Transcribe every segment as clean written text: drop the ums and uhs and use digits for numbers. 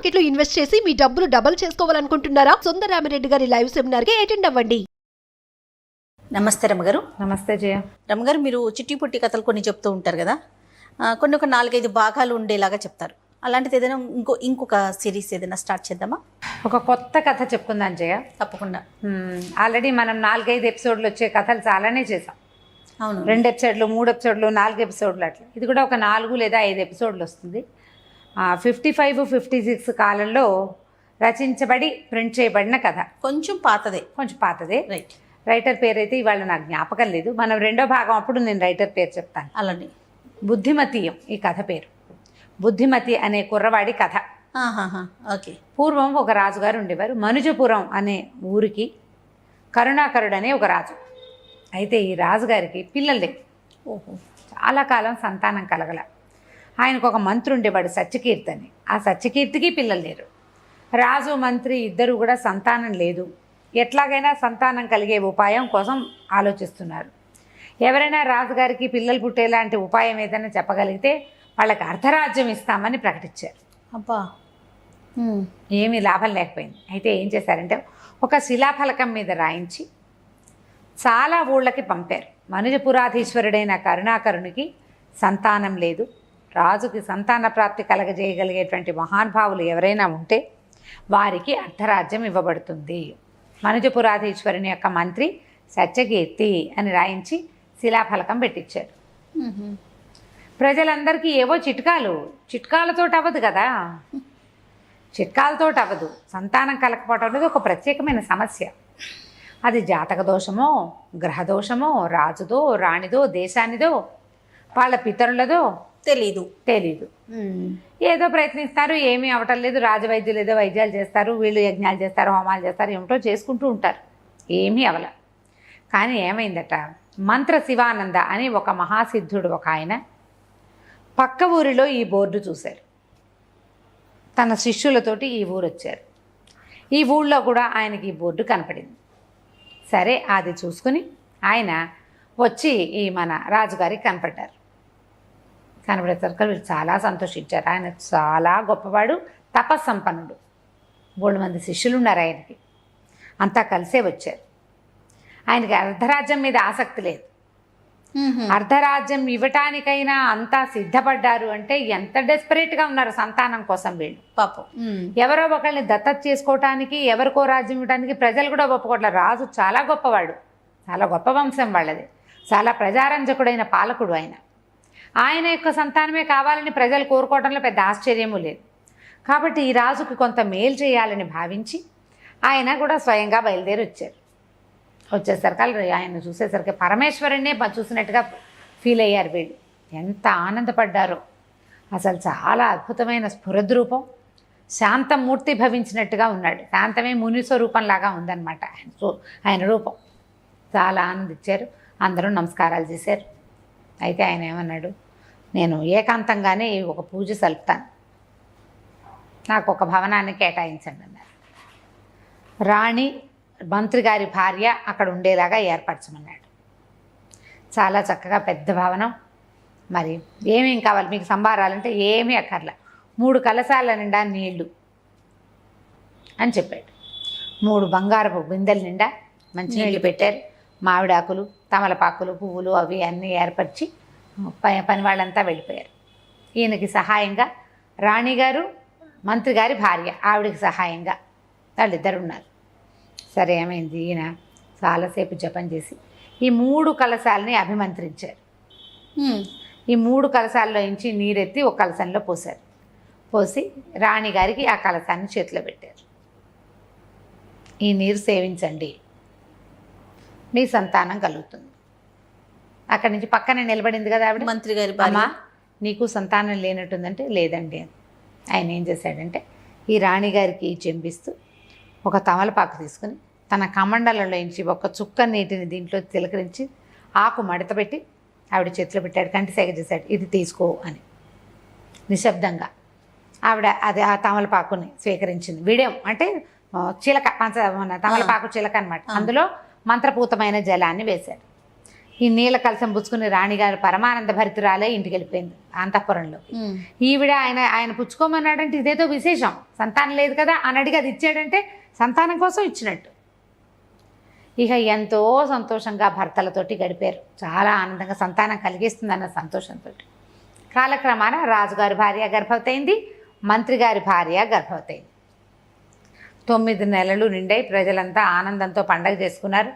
Market లో invest చేసి మీ డబ్బులు డబుల్ చేసుకోవాలనుకుంటున్నారా? సుందరరామిరెడ్డి గారి లైవ్ సెమినార్ కి అటెండ్ అవ్వండి. నమస్తే రమ్మగారు. నమస్తే జయ. రమ్మగారు, మీరు చిట్టి పుట్టి కథలు కొన్ని చెప్తూ ఉంటారు కదా, కొన్ని ఒక 4-5 భాగాలు ఉండేలాగా చెప్తారు. అలాంటిది ఏదైనా ఇంకొక సిరీస్ ఏదైనా స్టార్ట్ చేద్దామా? ఒక కొత్త కథ చెప్పుకుందాం జయ. తప్పకుండా. ఆల్రెడీ మనం 4-5 ఎపిసోడ్లు వచ్చే కథలు చాలానే చేసాం. అవును, 2 ఎపిసోడ్లు, 3 ఎపిసోడ్లు, 4 ఎపిసోడ్లు అట్లా. ఇది కూడా ఒక 4 లేదా 5 ఎపిసోడ్లు వస్తుంది. 55-56 కాలంలో రచించబడి ప్రింట్ చేయబడిన కథ. కొంచెం పాతదే. రైట్. రైటర్ పేరు అయితే ఇవాళ నాకు జ్ఞాపకం లేదు. మనం 2వ భాగం అప్పుడు నేను రైటర్ పేరు చెప్తాను. అలానే బుద్ధిమతీయం ఈ కథ పేరు. బుద్ధిమతి అనే కుర్రవాడి కథ. ఓకే. పూర్వం ఒక రాజుగారు ఉండేవారు. మనుజపురం అనే ఊరికి కరుణాకరుడు అనే ఒక రాజు. అయితే ఈ రాజుగారికి పిల్లలు లేవు. చాలా కాలం సంతానం కలగల. ఆయనకు ఒక మంత్రి ఉండేవాడు, సత్యకీర్తి అని. ఆ సత్యకీర్తికి పిల్లలు లేరు. రాజు మంత్రి ఇద్దరు కూడా సంతానం లేదు. ఎట్లాగైనా సంతానం కలిగే ఉపాయం కోసం ఆలోచిస్తున్నారు. ఎవరైనా రాజుగారికి పిల్లలు పుట్టేలాంటి ఉపాయం ఏదైనా చెప్పగలిగితే వాళ్ళకి అర్ధరాజ్యం ఇస్తామని ప్రకటించారు. అబ్బా, ఏమీ లాభం లేకపోయింది. అయితే ఏం చేశారంటే ఒక శిలాఫలకం మీద రాయించి చాలా ఊళ్ళకి పంపారు. మనుజపురాధీశ్వరుడైన కరుణాకరునికి సంతానం లేదు, రాజుకి సంతాన ప్రాప్తి కలగజేయగలిగేటువంటి మహానుభావులు ఎవరైనా ఉంటే వారికి అర్ధరాజ్యం ఇవ్వబడుతుంది. మనుజపురాధీశ్వరుని యొక్క మంత్రి సత్యకీర్తి అని రాయించి శిలాఫలకం పెట్టించారు. ప్రజలందరికీ ఏవో చిట్కాలతో అవ్వదు కదా. చిట్కాలతో అవ్వదు. సంతానం కలగకపోవడం అనేది ఒక ప్రత్యేకమైన సమస్య. అది జాతక దోషమో, గ్రహదోషమో, రాజుదో, రాణిదో, దేశానిదో, వాళ్ళ పితరులదో తెలీదు. ఏదో ప్రయత్నిస్తారు, ఏమీ అవటం లేదు. రాజవైద్యులు ఏదో వైద్యాలు చేస్తారు, వీళ్ళు యజ్ఞాలు చేస్తారు, హోమాలు చేస్తారు, ఏమిటో చేసుకుంటూ ఉంటారు. ఏమీ అవల. కానీ ఏమైందట, మంత్ర శివానంద అని ఒక మహాసిద్ధుడు ఒక ఆయన పక్క ఊరిలో ఈ బోర్డు చూశారు. తన శిష్యులతోటి ఈ ఊరు వచ్చారు. ఈ ఊళ్ళో కూడా ఆయనకి ఈ బోర్డు కనపడింది. సరే, అది చూసుకుని ఆయన వచ్చి ఈ మన రాజుగారికి కనపడ్డారు. కనబడేసరికి వీళ్ళు చాలా సంతోషించారు. ఆయన చాలా గొప్పవాడు, తపస్సంపన్నుడు. 3 మంది శిష్యులు ఉన్నారు ఆయనకి. అంతా కలిసే వచ్చారు. ఆయనకి అర్ధరాజ్యం మీద ఆసక్తి లేదు. అర్ధరాజ్యం ఇవ్వటానికైనా అంతా సిద్ధపడ్డారు అంటే ఎంత డెస్పరేట్గా ఉన్నారు సంతానం కోసం వీళ్ళు. పాపం, ఎవరో ఒకళ్ళని దత్తత చేసుకోవటానికి, ఎవరికో రాజ్యం ఇవ్వడానికి ప్రజలు కూడా ఒప్పుకోవట్లేదు. రాజు చాలా గొప్పవాడు, చాలా గొప్ప వంశం వాళ్ళది, చాలా ప్రజారంజకుడైన పాలకుడు ఆయన. ఆయన యొక్క సంతానమే కావాలని ప్రజలు కోరుకోవడంలో పెద్ద ఆశ్చర్యము లేదు. కాబట్టి ఈ రాజుకి కొంత మేలు చేయాలని భావించి ఆయన కూడా స్వయంగా బయలుదేరి వచ్చేసరికి ఆయన చూసేసరికి పరమేశ్వరుణ్ణే చూసినట్టుగా ఫీల్ అయ్యారు వీళ్ళు. ఎంత ఆనందపడ్డారో అసలు. చాలా అద్భుతమైన స్ఫురద్రూపం, శాంతమూర్తి భవించినట్టుగా ఉన్నాడు. శాంతమే ముని స్వరూపంలాగా ఉందన్నమాట ఆయన రూపం. చాలా ఆనందించారు. అందరూ నమస్కారాలు చేశారు. అయితే ఆయన ఏమన్నాడు, నేను ఏకాంతంగానే ఒక పూజ సలుపుతాను, నాకు ఒక భవనాన్ని కేటాయించండి అన్నారు. రాణి మంత్రి గారి భార్య అక్కడ ఉండేలాగా ఏర్పరచమన్నాడు. చాలా చక్కగా పెద్ద భవనం. మరి ఏమేం కావాలి మీకు సంభారాలంటే ఏమీ అక్కర్లా, 3 కలశాల నిండా నీళ్లు అని చెప్పాడు. 3 బంగారపు బిందెల నిండా మంచి నీళ్లు పెట్టారు. మామిడాకులు, తమలపాకులు, పువ్వులు అవి అన్నీ ఏర్పరిచి పని వాళ్ళంతా వెళ్ళిపోయారు. ఈయనకి సహాయంగా రాణిగారు, మంత్రి గారి భార్య, ఆవిడకి సహాయంగా వాళ్ళిద్దరు ఉన్నారు. సరే, ఏమైంది, ఈయన చాలాసేపు జపం చేసి ఈ 3 కలశాలని అభిమంత్రించారు. ఈ 3 కలశాల్లో నుంచి నీరెత్తి ఒక కలశంలో పోశారు. పోసి రాణిగారికి ఆ కలశాన్ని చేతిలో పెట్టారు. ఈ నీరు సేవించండి, మీ సంతానం కలుగుతుంది. అక్కడి నుంచి పక్కనే నిలబడింది కదా ఆవిడ, మంత్రి గారి అమ్మ నీకు సంతానం లేనట్టుందంటే లేదండి అని. ఆయన ఏం చేశాడంటే ఈ రాణిగారికి చెంపిస్తూ ఒక తమలపాకు తీసుకుని తన కమండలంలోంచి ఒక చుక్క నీటిని దీంట్లో తిలకరించి ఆకు మడతపెట్టి ఆవిడ చేతిలో పెట్టాడు. కంటి సేగ చేశాడు, ఇది తీసుకో అని. నిశ్శబ్దంగా ఆవిడ అది ఆ తమలపాకుని స్వీకరించింది. విడేం అంటే చిలక, తమలపాకు చిలక అనమాట. అందులో మంత్రపూతమైన జలాన్ని వేశారు. ఈ నీళ్ళ కలసం పుచ్చుకుని రాణిగారు పరమానంద భరితురాలే ఇంటికి వెళ్ళిపోయింది అంతఃపురంలో. ఈవిడ ఆయన పుచ్చుకోమన్నాడంటే ఇదేదో విశేషం, సంతానం లేదు కదా అని అడిగి అది ఇచ్చాడంటే సంతానం కోసం ఇచ్చినట్టు. ఇక ఎంతో సంతోషంగా భర్తలతోటి గడిపారు, చాలా ఆనందంగా సంతానం కలిగిస్తుందన్న సంతోషంతో. కాలక్రమాన రాజుగారి భార్య గర్భవతి అయింది, మంత్రి గారి భార్య గర్భవతి అయింది. 9 నెలలు నిండాయి, ప్రజలంతా ఆనందంతో పండగ చేసుకున్నారు.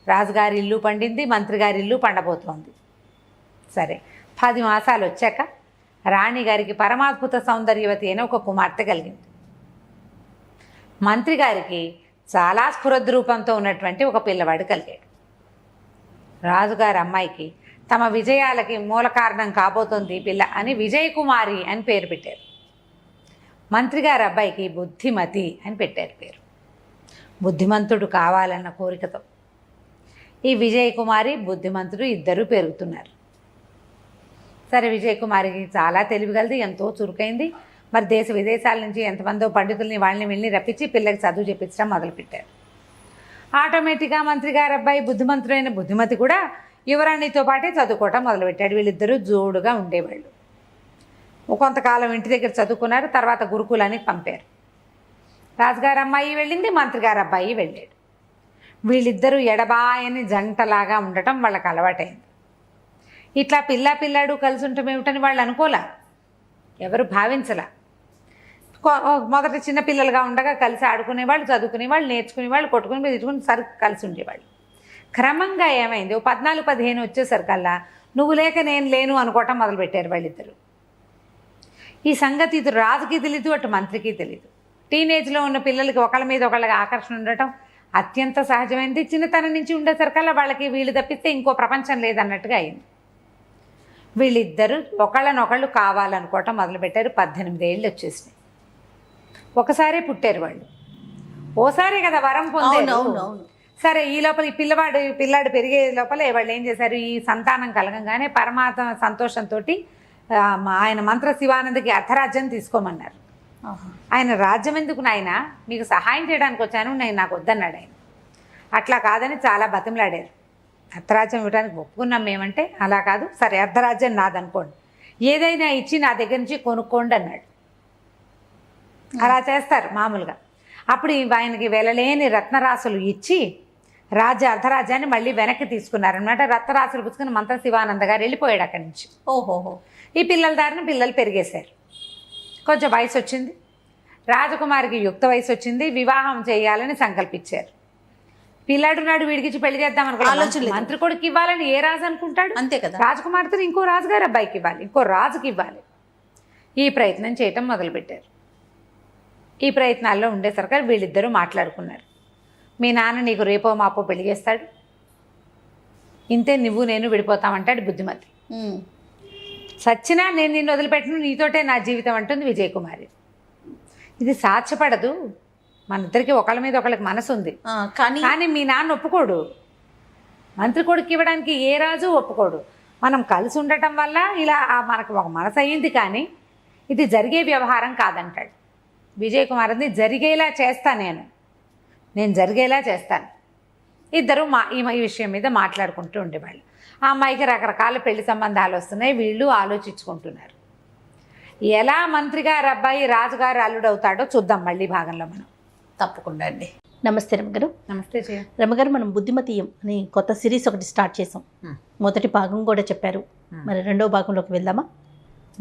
రాజుగారి ఇల్లు పండింది, మంత్రి గారి ఇల్లు పండబోతోంది. సరే 10 మాసాలు వచ్చాక రాణిగారికి పరమాద్భుత సౌందర్యవతి అయిన ఒక కుమార్తె కలిగింది. మంత్రి గారికి చాలా స్ఫురద్రూపంతో ఉన్నటువంటి ఒక పిల్లవాడు కలిగాడు. రాజుగారి అమ్మాయికి తమ విజయాలకి మూల కారణం కాబోతోంది పిల్ల అని విజయకుమారి అని పేరు పెట్టారు. మంత్రి గారి అబ్బాయికి బుద్ధిమతి అని పెట్టారు పేరు, బుద్ధిమంతుడు కావాలన్న కోరికతో. ఈ విజయకుమారి బుద్ధిమంతుడు ఇద్దరు పెరుగుతున్నారు. సరే విజయకుమారికి చాలా తెలివిగలది, ఎంతో చురుకైంది. మరి దేశ విదేశాల నుంచి ఎంతమందో పండితుల్ని వాళ్ళని వెళ్ళి రప్పించి పిల్లకి చదువు చెప్పించడం మొదలుపెట్టారు. ఆటోమేటిక్గా మంత్రి గారి అబ్బాయి బుద్ధిమంతుడైన బుద్ధిమతి కూడా యువరాణితో పాటే చదువుకోవటం మొదలుపెట్టాడు. వీళ్ళిద్దరూ జోడుగా ఉండేవాళ్ళు. కొంతకాలం ఇంటి దగ్గర చదువుకున్నారు, తర్వాత గురుకులానికి పంపారు. రాజుగారి అమ్మాయి వెళ్ళింది, మంత్రి గారి అబ్బాయి వెళ్ళాడు. వీళ్ళిద్దరూ ఎడబాయని జంటలాగా ఉండటం వాళ్ళకి అలవాటైంది. ఇట్లా పిల్లాడు కలిసి ఉండటం ఏమిటని వాళ్ళు అనుకోలే, ఎవరు భావించలా. మొదట చిన్నపిల్లలుగా ఉండగా కలిసి ఆడుకునేవాళ్ళు, చదువుకునేవాళ్ళు, నేర్చుకునేవాళ్ళు, కొట్టుకుని తిట్టుకుని సరికి కలిసి ఉండేవాళ్ళు. క్రమంగా ఏమైంది, 14-15 వచ్చేసరికల్లా నువ్వు లేక నేను లేను అనుకోవటం మొదలుపెట్టారు వాళ్ళిద్దరు. ఈ సంగతి ఇటు రాజుకి తెలీదు, అటు మంత్రికి తెలీదు. టీనేజ్లో ఉన్న పిల్లలకి ఒకళ్ళ మీద ఒకళ్ళకి ఆకర్షణ ఉండటం అత్యంత సహజమైనది. చిన్నతనం నుంచి ఉండేసరికల్లా వాళ్ళకి వీళ్ళు తప్పిస్తే ఇంకో ప్రపంచం లేదన్నట్టుగా అయింది. వీళ్ళిద్దరూ ఒకళ్ళనొకళ్ళు కావాలనుకోవటం మొదలుపెట్టారు. 18 ఏళ్ళు వచ్చేసినాయి. ఒకసారే పుట్టారు వాళ్ళు, ఓసారే కదా వరం పొందారు. సరే ఈ లోపల ఈ పిల్లాడు పెరిగే లోపల వాళ్ళు ఏం చేశారు, ఈ సంతానం కలగంగానే పరమాత్మ సంతోషంతో ఆయన మంత్ర శివానందకి అర్ధరాజ్యం తీసుకోమన్నారు. ఆయన రాజ్యం ఎందుకు నాయన, మీకు సహాయం చేయడానికి వచ్చాను, నాకు వద్దన్నాడు ఆయన. అట్లా కాదని చాలా బతిమలాడారు. అర్ధరాజ్యం ఇవ్వడానికి ఒప్పుకున్నాం మేమంటే, అలా కాదు, సరే అర్ధరాజ్యం నాదనుకోండి, ఏదైనా ఇచ్చి నా దగ్గర నుంచి కొనుక్కోండి అన్నాడు. అలా చేస్తారు మామూలుగా. అప్పుడు ఆయనకి వెళ్ళలేని రత్నరాశులు ఇచ్చి అర్ధరాజ్యాన్ని మళ్ళీ వెనక్కి తీసుకున్నారనమాట. రత్నరాశులు పుచ్చుకుని మంత్ర శివానంద గారు వెళ్ళిపోయాడు అక్కడి నుంచి. ఓహోహో. ఈ పిల్లల దారిన పిల్లలు పెరిగేశారు. కొంచెం వయసు వచ్చింది, రాజకుమారికి యుక్త వయసు వచ్చింది, వివాహం చేయాలని సంకల్పించారు. పిల్లాడు నాడు వీడికిచ్చి పెళ్లి చేద్దాం అనుకున్నాడు. మంత్రి కొడుకు ఇవ్వాలని ఏ రాజు అనుకుంటాడు, అంతే కదా. రాజకుమార్తెను ఇంకో రాజుగారి అబ్బాయికి ఇవ్వాలి, ఇంకో రాజుకి ఇవ్వాలి. ఈ ప్రయత్నం చేయటం మొదలుపెట్టారు. ఈ ప్రయత్నాల్లో ఉండేసరికి వీళ్ళిద్దరూ మాట్లాడుకున్నారు. మీ నాన్న నీకు రేపో మాపో పెళ్లి చేస్తాడు, ఇంతే నువ్వు నేను విడిపోతామంటాడు బుద్ధిమతి. సచ్చినా నేను నిన్ను వదిలిపెట్టను, నీతోటే నా జీవితం అంటుంది విజయకుమారి. ఇది సాధ్యపడదు, మన ఇద్దరికి ఒకళ్ళ మీద ఒకళ్ళకి మనసు ఉంది, కానీ మీ నాన్న ఒప్పుకోడు, మంత్రి కొడుకు ఇవ్వడానికి ఏ రాజు ఒప్పుకోడు. మనం కలిసి ఉండటం వల్ల ఇలా మనకు ఒక మనసు అయ్యింది, కానీ ఇది జరిగే వ్యవహారం కాదంటాడు. విజయకుమారిని జరిగేలా చేస్తా, నేను జరిగేలా చేస్తాను. ఇద్దరు ఈ విషయం మీద మాట్లాడుకుంటూ ఉండేవాళ్ళు. ఆ అమ్మాయికి రకరకాల పెళ్లి సంబంధాలు వస్తున్నాయి, వీళ్ళు ఆలోచించుకుంటున్నారు. ఎలా మంత్రి గారి అబ్బాయి రాజుగారు అల్లుడవుతాడో చూద్దాం మళ్ళీ భాగంలో మనం. తప్పకుండా అండి. నమస్తే రమగారు. నమస్తే రమగారు, మనం బుద్ధిమతీయం అని కొత్త సిరీస్ ఒకటి స్టార్ట్ చేసాం. మొదటి భాగం కూడా చెప్పారు, మరి రెండో భాగంలోకి వెళ్దామా?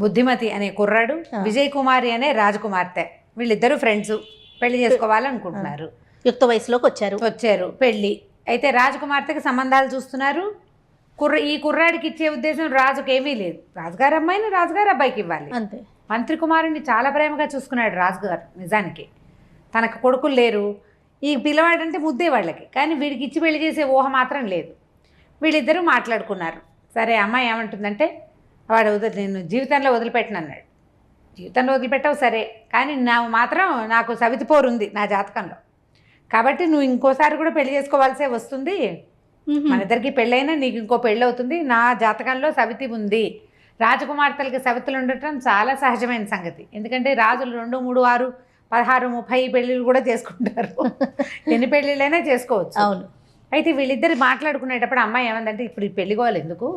బుద్ధిమతి అనే కుర్రాడు, విజయకుమారి అనే రాజకుమార్తె, వీళ్ళిద్దరూ ఫ్రెండ్స్, పెళ్లి చేసుకోవాలనుకుంటున్నారు. యుక్త వయసులోకి వచ్చారు. పెళ్ళి అయితే రాజకుమార్తెకి సంబంధాలు చూస్తున్నారు. ఈ కుర్రాడికి ఇచ్చే ఉద్దేశం రాజుకి ఏమీ లేదు. రాజుగారి అమ్మాయిని రాజుగారి అబ్బాయికి ఇవ్వాలి అంతే. మంత్రి కుమారుని చాలా ప్రేమగా చూసుకున్నాడు రాజుగారు. నిజానికి తనకు కొడుకులు లేరు, ఈ పిల్లవాడంటే ముద్దే వాళ్ళకి, కానీ వీడికి ఇచ్చి పెళ్లి చేసే ఊహ మాత్రం లేదు. వీళ్ళిద్దరూ మాట్లాడుకున్నారు. సరే అమ్మాయి ఏమంటుందంటే, వాడు నేను జీవితంలో వదిలిపెట్టను అన్నాడు. జీవితంలో వదిలిపెట్టావు సరే, కానీ నాకు సవితిపోరు ఉంది నా జాతకంలో, కాబట్టి నువ్వు ఇంకోసారి కూడా పెళ్లి చేసుకోవాల్సే వస్తుంది. మన ఇద్దరికి పెళ్ళైనా నీకు ఇంకో పెళ్ళి అవుతుంది. నా జాతకంలో సవితి ఉంది. రాజకుమార్తెలకి సవితులు ఉండటం చాలా సహజమైన సంగతి, ఎందుకంటే రాజులు 2, 3, 6, 16, 30 పెళ్ళిళ్ళు కూడా చేసుకుంటారు. ఎన్ని పెళ్ళిళ్ళైనా చేసుకోవచ్చు. అవును. అయితే వీళ్ళిద్దరు మాట్లాడుకునేటప్పుడు అమ్మాయి ఏమందంటే ఇప్పుడు ఈ పెళ్ళిగోలు ఎందుకు,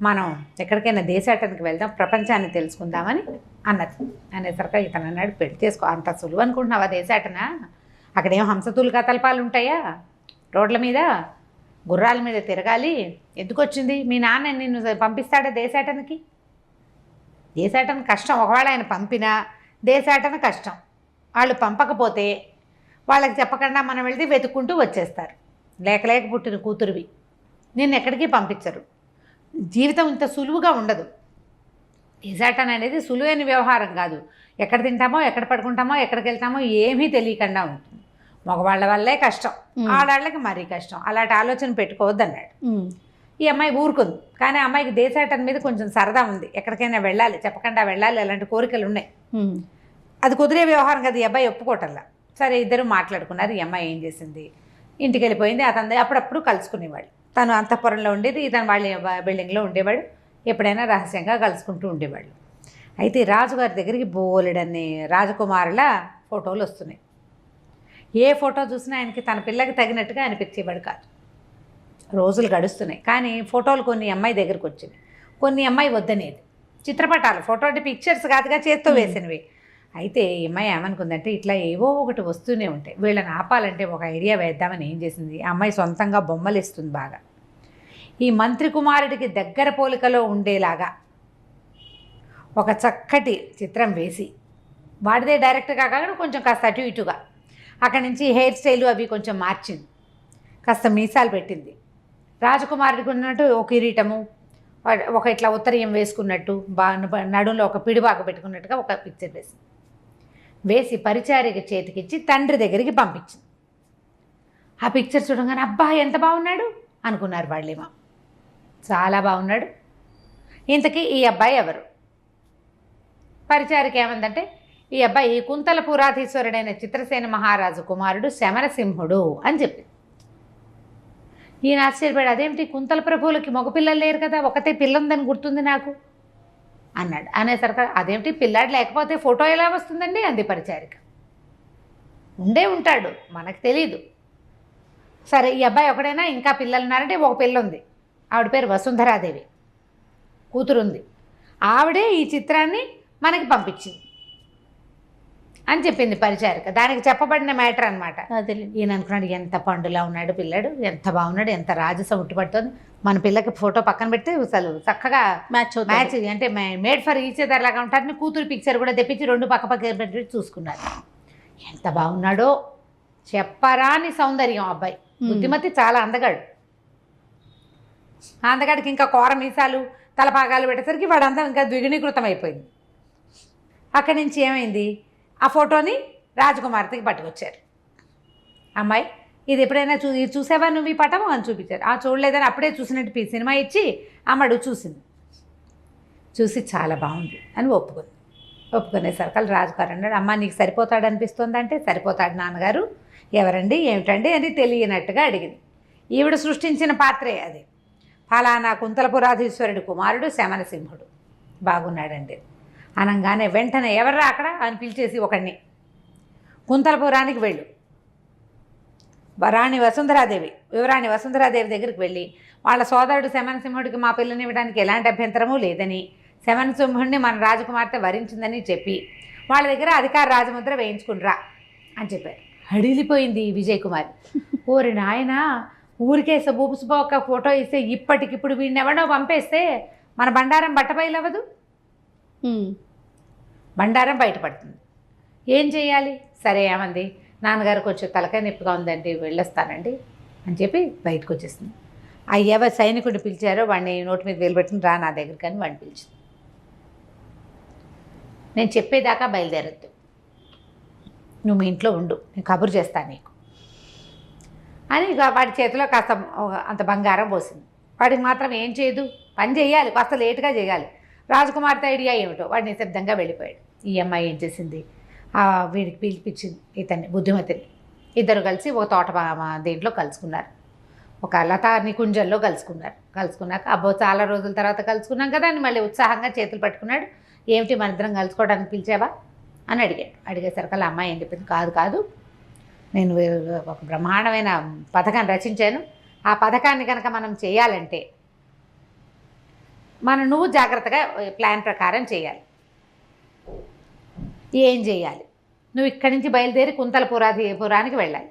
మనం ఎక్కడికైనా దేశాటనకి వెళ్దాం, ప్రపంచాన్ని తెలుసుకుందామని అన్నది. అనేసరికి ఇతను అన్నాడు, పెళ్లి చేసుకో, అంత సులువు అనుకుంటున్నావా దేశాటన? అక్కడేం హంసతూలు కతల్పాలు ఉంటాయా రోడ్ల మీద, గుర్రాల మీద తిరగాలి, ఎందుకు వచ్చింది? మీ నాన్న నిన్ను పంపిస్తాడా దేశాటనకి? దేశాటన కష్టం, ఒకవేళ ఆయన పంపినా దేశాటన కష్టం. వాళ్ళు పంపకపోతే వాళ్ళకి చెప్పకుండా మనం వెళ్తే వెతుక్కుంటూ వచ్చేస్తారు. లేక పుట్టిన కూతురువి, నిన్ను ఎక్కడికి పంపించరు. జీవితం ఇంత సులువుగా ఉండదు. దేశాటన అనేది సులువైన వ్యవహారం కాదు. ఎక్కడ తింటామో, ఎక్కడ పడుకుంటామో, ఎక్కడికి వెళ్తామో ఏమీ తెలియకుండా ఉంటుంది. మగవాళ్ళ వల్లే కష్టం, ఆడవాళ్ళకి మరీ కష్టం. అలాంటి ఆలోచన పెట్టుకోవద్దు అన్నాడు. ఈ అమ్మాయి ఊరుకుంది. కానీ అమ్మాయికి దేశాటన మీద కొంచెం సరదా ఉంది. ఎక్కడికైనా వెళ్ళాలి, చెప్పకుండా వెళ్ళాలి, అలాంటి కోరికలు ఉన్నాయి. అది కుదిరే వ్యవహారం కదా, ఈ అబ్బాయి ఒప్పుకోవటంలా. సరే ఇద్దరు మాట్లాడుకున్నారు. ఈ అమ్మాయి ఏం చేసింది, ఇంటికి వెళ్ళిపోయింది. అతను అప్పుడప్పుడు కలుసుకునేవాడు. తను అంతఃపురంలో ఉండేది, ఇతను వాళ్ళ బిల్డింగ్లో ఉండేవాడు. ఎప్పుడైనా రహస్యంగా కలుసుకుంటూ ఉండేవాళ్ళు. అయితే రాజుగారి దగ్గరికి బోలెడన్ని రాజకుమారుల ఫోటోలు వస్తున్నాయి. ఏ ఫోటో చూసినా ఆయనకి తన పిల్లకి తగినట్టుగా అనిపించేవాడు కాదు. రోజులు గడుస్తున్నాయి. కానీ ఫోటోలు కొన్ని అమ్మాయి దగ్గరికి వచ్చినాయి, కొన్ని అమ్మాయి వద్దనేది. చిత్రపటాలు, ఫోటో అంటే పిక్చర్స్ కాదుగా, చేత్తో వేసినవి. అయితే ఈ అమ్మాయి ఏమనుకుందంటే, ఇట్లా ఏవో ఒకటి వస్తూనే ఉంటాయి, వీళ్ళని ఆపాలంటే ఒక ఐడియా వేద్దామని ఏం చేసింది, ఆ అమ్మాయి సొంతంగా బొమ్మలు ఇస్తుంది బాగా. ఈ మంత్రి కుమారుడికి దగ్గర పోలికలో ఉండేలాగా ఒక చక్కటి చిత్రం వేసి, వాడిదే డైరెక్ట్గా కాకుండా కొంచెం కాస్త అటు ఇటుగా, అక్కడి నుంచి హెయిర్ స్టైలు అవి కొంచెం మార్చింది, కాస్త మీసాలు పెట్టింది. రాజకుమారుడికి ఉన్నట్టు ఒక కిరీటము, ఒక ఇట్లా ఉత్తరీయం వేసుకున్నట్టు, నడుంలో ఒక పిడిబాక పెట్టుకున్నట్టుగా ఒక పిక్చర్ వేసి పరిచారిక చేతికిచ్చి తండ్రి దగ్గరికి పంపించింది. ఆ పిక్చర్ చూడగానే అబ్బా ఎంత బాగున్నాడు అనుకున్నారు వాళ్ళేమో. చాలా బాగున్నాడు. ఇంతకీ ఈ అబ్బాయి ఎవరు? పరిచారిక ఏమందంటే, ఈ అబ్బాయి కుంతల పురాధీశ్వరుడైన చిత్రసేన మహారాజు కుమారుడు శమరసింహుడు అని చెప్పింది. ఈయన ఆశ్చర్యపడి, అదేమిటి కుంతల ప్రభువులకి మగపిల్లలు లేరు కదా, ఒకతే పిల్ల ఉందని గుర్తుంది నాకు అన్నాడు. అనేసరికి అదేమిటి పిల్లాడు లేకపోతే ఫోటో ఎలా వస్తుందండి అంది పరిచారిక. ఉండే ఉంటాడు, మనకు తెలీదు. సరే ఈ అబ్బాయి ఒకడైనా, ఇంకా పిల్లలు ఉన్నారంటే ఒక పిల్ల ఉంది, ఆవిడ పేరు వసుంధరాదేవి, కూతురుంది. ఆవిడే ఈ చిత్రాన్ని మనకి పంపించింది అని చెప్పింది పరిచారిక. దానికి చెప్పబడిన మ్యాటర్ అనమాట. ఈయన అనుకున్నాడు, ఎంత పండులా ఉన్నాడు పిల్లాడు, ఎంత బాగున్నాడు, ఎంత రాజసం ఉట్టుపడుతుంది, మన పిల్లకి ఫోటో పక్కన పెడితే అసలు చక్కగా మ్యాచ్ అంటే మేడ్ ఫర్ ఈచ్ అదర్ లాగా ఉంటారని కూతురు పిక్చర్ కూడా తెప్పించి రెండు పక్క పెట్టి చూసుకున్నారు. ఎంత బాగున్నాడో, చెప్పరాని సౌందర్యం. అబ్బాయి బుద్ధిమతి, చాలా అందగాడు. అందగాడికి ఇంకా కోర మీసాలు, తలపాగాలు పెట్టేసరికి వాడంతా ఇంకా ద్విగుణీకృతం అయిపోయింది. అక్కడి నుంచి ఏమైంది, ఆ ఫోటోని రాజకుమార్తెకి పట్టుకొచ్చారు. అమ్మాయి ఇది ఎప్పుడైనా చూసావా నువ్వు ఈ పటము అని చూపించారు. ఆ చూడలేదని అప్పుడే చూసినట్టు సినిమా ఇచ్చి అమ్మడు చూసింది. చూసి చాలా బాగుంది అని ఒప్పుకునేసరికి రాజుగారు అన్నాడు, అమ్మ నీకు సరిపోతాడు అనిపిస్తుంది అంటే, సరిపోతాడు నాన్నగారు. ఎవరండి ఏమిటండి అని తెలియనట్టుగా అడిగింది. ఈవిడ సృష్టించిన పాత్రే అది. ఫలానా కుంతలపురాధీశ్వరుడి కుమారుడు శమనసింహుడు బాగున్నాడండి అనగానే వెంటనే ఎవర్రా అక్కడ అని పిలిచేసి ఒకడిని, కుంతలపురానికి వెళ్ళు, రాణి వసుంధరాదేవి, యువరాణి వసుంధరాదేవి దగ్గరికి వెళ్ళి వాళ్ళ సోదరుడు శమనసింహుడికి మా పిల్లని ఇవ్వడానికి ఎలాంటి అభ్యంతరమూ లేదని, శమనసింహుడిని మన రాజకుమార్తె వరించిందని చెప్పి వాళ్ళ దగ్గర అధికార రాజముద్ర వేయించుకునిరా అని చెప్పారు. హడిలిపోయింది విజయ్ కుమార్. ఓరి నాయన, ఊరికే ఒక ఫోటో ఇస్తే ఇప్పటికిప్పుడు వీడిని ఎవడో పంపేస్తే మన బండారం బట్టబయలవ్వదు, బండారం బయటపడుతుంది. ఏం చేయాలి? సరే ఏమంది, నాన్నగారికి వచ్చే తలకాయ నొప్పిగా ఉందండి, వెళ్ళొస్తానండి అని చెప్పి బయటకు వచ్చేసింది. అయ్యవ సైనికుడిని పిలిచారో వాడిని నోటి మీద వేలు పెట్టుకుని రా నా దగ్గరికి అని వాడిని పిలిచింది. నేను చెప్పేదాకా బయలుదేరద్దు, నువ్వు మీ ఇంట్లో ఉండు, నేను కబురు చేస్తాను నీకు అని వాడి చేతిలో కాస్త అంత బంగారం పోసింది. వాడికి మాత్రం ఏం చేయదు, పని చేయాలి, కాస్త లేటుగా చేయాలి. రాజకుమార్తె ఐడియా ఏమిటో వాడు నిశ్శబ్దంగా వెళ్ళిపోయాడు. ఈ అమ్మాయి ఏం చేసింది, వీడికి పిలిపించింది ఇతన్ని, బుద్ధిమతిని. ఇద్దరు కలిసి ఒక తోట దీంట్లో కలుసుకున్నారు, ఒక లతా నికుంజంలో కలుసుకున్నాక అబ్బో చాలా రోజుల తర్వాత కలుసుకున్నాం కదా అని మళ్ళీ ఉత్సాహంగా చేతులు పట్టుకున్నాడు. ఏమిటి మన ఇద్దరం కలుసుకోవడానికి పిలిచావా అని అడిగేసరికి అమ్మాయి ఏం చెప్పింది, కాదు నేను ఒక బ్రహ్మాండమైన పథకాన్ని రచించాను. ఆ పథకాన్ని కనుక మనం చేయాలంటే నువ్వు జాగ్రత్తగా ప్లాన్ ప్రకారం చేయాలి. ఏం చేయాలి? నువ్వు ఇక్కడి నుంచి బయలుదేరి కుంతలపురానికి వెళ్ళాలి.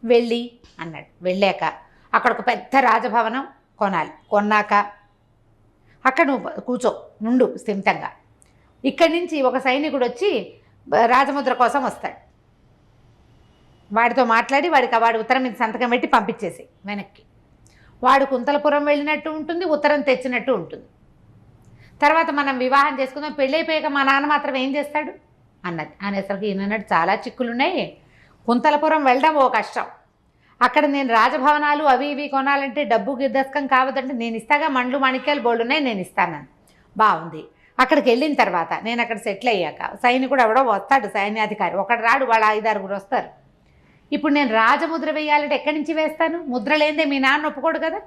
వెళ్ళి అన్నాడు. వెళ్ళాక అక్కడ ఒక పెద్ద రాజభవనం కొనాలి. కొన్నాక అక్కడ నువ్వు కూర్చో, నుండు స్థిమితంగా. ఇక్కడి నుంచి ఒక సైనికుడు వచ్చి రాజముద్ర కోసం వస్తాడు. వాడితో మాట్లాడి వాడి ఉత్తరం మీద సంతకం పెట్టి పంపించేసి వెనక్కి. వాడు కుంతలపురం వెళ్ళినట్టు ఉంటుంది, ఉత్తరం తెచ్చినట్టు ఉంటుంది. తర్వాత మనం వివాహం చేసుకుందాం, పెళ్ళైపోయాక మా నాన్న మాత్రం ఏం చేస్తాడు అనేసరికి ఈయనన్నాడు, చాలా చిక్కులున్నాయి. కుంతలపురం వెళ్ళడం ఓ కష్టం. అక్కడ నేను రాజభవనాలు అవి ఇవి కొనాలంటే డబ్బు గిద్దస్కం కావద్దంటే నేను ఇస్తాగా, మండ్లు మాణిక్యాలు బోల్డ్ ఉన్నాయి, నేను ఇస్తానని. బాగుంది. అక్కడికి వెళ్ళిన తర్వాత నేను అక్కడ సెటిల్ అయ్యాక సైనికుడు ఎవడో వస్తాడు, సైన్యాధికారి ఒకడు రాడు, వాళ్ళ 5-6 వస్తారు. ఇప్పుడు నేను రాజముద్ర వేయాలంటే ఎక్కడి నుంచి వేస్తాను? ముద్ర లేదే మీ నాన్న ఒప్పుకోడు కదా.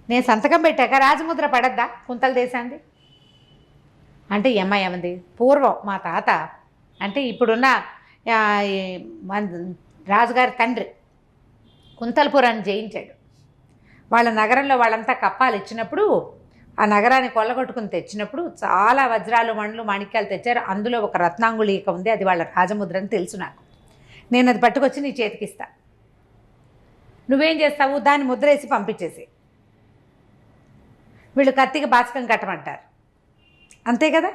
నేను సంతకం పెట్టాక రాజముద్ర పడద్దా కుంతల దేశాంది అంటే? ఏమది పూర్వం మా తాత అంటే ఇప్పుడున్న రాజుగారి తండ్రి కుంతలపురాన్ని జయించాడు. వాళ్ళ నగరంలో వాళ్ళంతా కప్పాలు ఇచ్చినప్పుడు, ఆ నగరాన్ని కొల్లగొట్టుకుని తెచ్చినప్పుడు చాలా వజ్రాలు మండ్లు మాణిక్యాలు తెచ్చారు. అందులో ఒక రత్నాంగుళీక ఉంది, అది వాళ్ళ రాజముద్ర అని తెలుసు నాకు. నేను అది పట్టుకొచ్చి నీ చేతికిస్తా. నువ్వేం చేస్తావు? దాన్ని ముద్ర వేసి పంపించేసి. వీళ్ళు కత్తికి బాచకం కట్టమంటారు, అంతే కదా.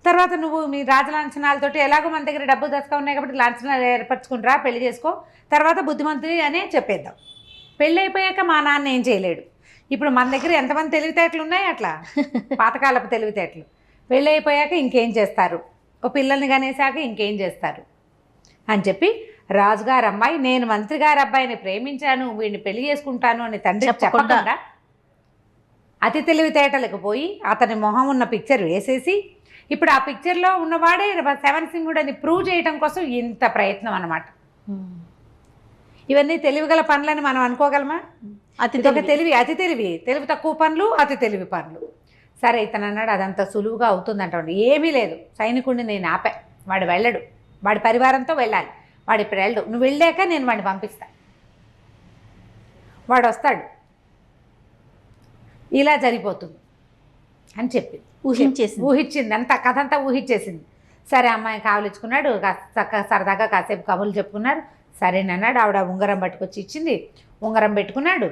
తర్వాత నువ్వు మీ రాజలాంఛనాలతోటి ఎలాగో మన దగ్గర డబ్బు దశగా ఉన్నాయి కాబట్టి లాంఛనాలు ఏర్పరచుకుంటారా, పెళ్లి చేసుకో, తర్వాత బుద్ధిమంతుడి అనే చెప్పేద్దాం. పెళ్ళి అయిపోయాక మా నాన్న ఏం చేయలేడు. ఇప్పుడు మన దగ్గర ఎంతమంది తెలివితేటలు ఉన్నాయి అట్లా, పాతకాలపు తెలివితేటలు. పెళ్ళి అయిపోయాక ఇంకేం చేస్తారు, ఓ పిల్లల్ని కనేసాక ఇంకేం చేస్తారు అని చెప్పి రాజుగారి అమ్మాయి, నేను మంత్రి గారి అబ్బాయిని ప్రేమించాను, వీడిని పెళ్లి చేసుకుంటాను అని తండ్రి చెప్పకుండా అతి తెలివితేటలకు పోయి అతని మొహం ఉన్న పిక్చర్ వేసేసి, ఇప్పుడు ఆ పిక్చర్లో ఉన్నవాడే శవనసింహుడు అని ప్రూవ్ చేయడం కోసం ఇంత ప్రయత్నం అన్నమాట. ఇవన్నీ తెలివిగల పనులని మనం అనుకోగలమా? అతి తెలివి తక్కువ పనులు, అతి తెలివి పనులు. సరే ఇతను అన్నాడు, అదంతా సులువుగా అవుతుందంట. ఏమీ లేదు, సైనికుడిని నేను ఆపా, వాడు వెళ్ళడు, వాడి పరివారంతో వెళ్ళాలి, వాడు ఇప్పుడు వెళ్ళడు, నువ్వు వెళ్ళాక నేను వాడిని పంపిస్తా, వాడు వస్తాడు, ఇలా జరిగిపోతుంది అని చెప్పింది. ఊహించింది, అంత కథ అంతా ఊహించేసింది. సరే అమ్మాయి కావలించుకున్నాడు, చక్కగా సరదాగా కాసేపు కబుర్లు చెప్పుకున్నారు. సరేనన్నాడు. ఆవిడ ఉంగరం పట్టుకొచ్చి ఇచ్చింది, ఉంగరం పెట్టుకున్నాడు.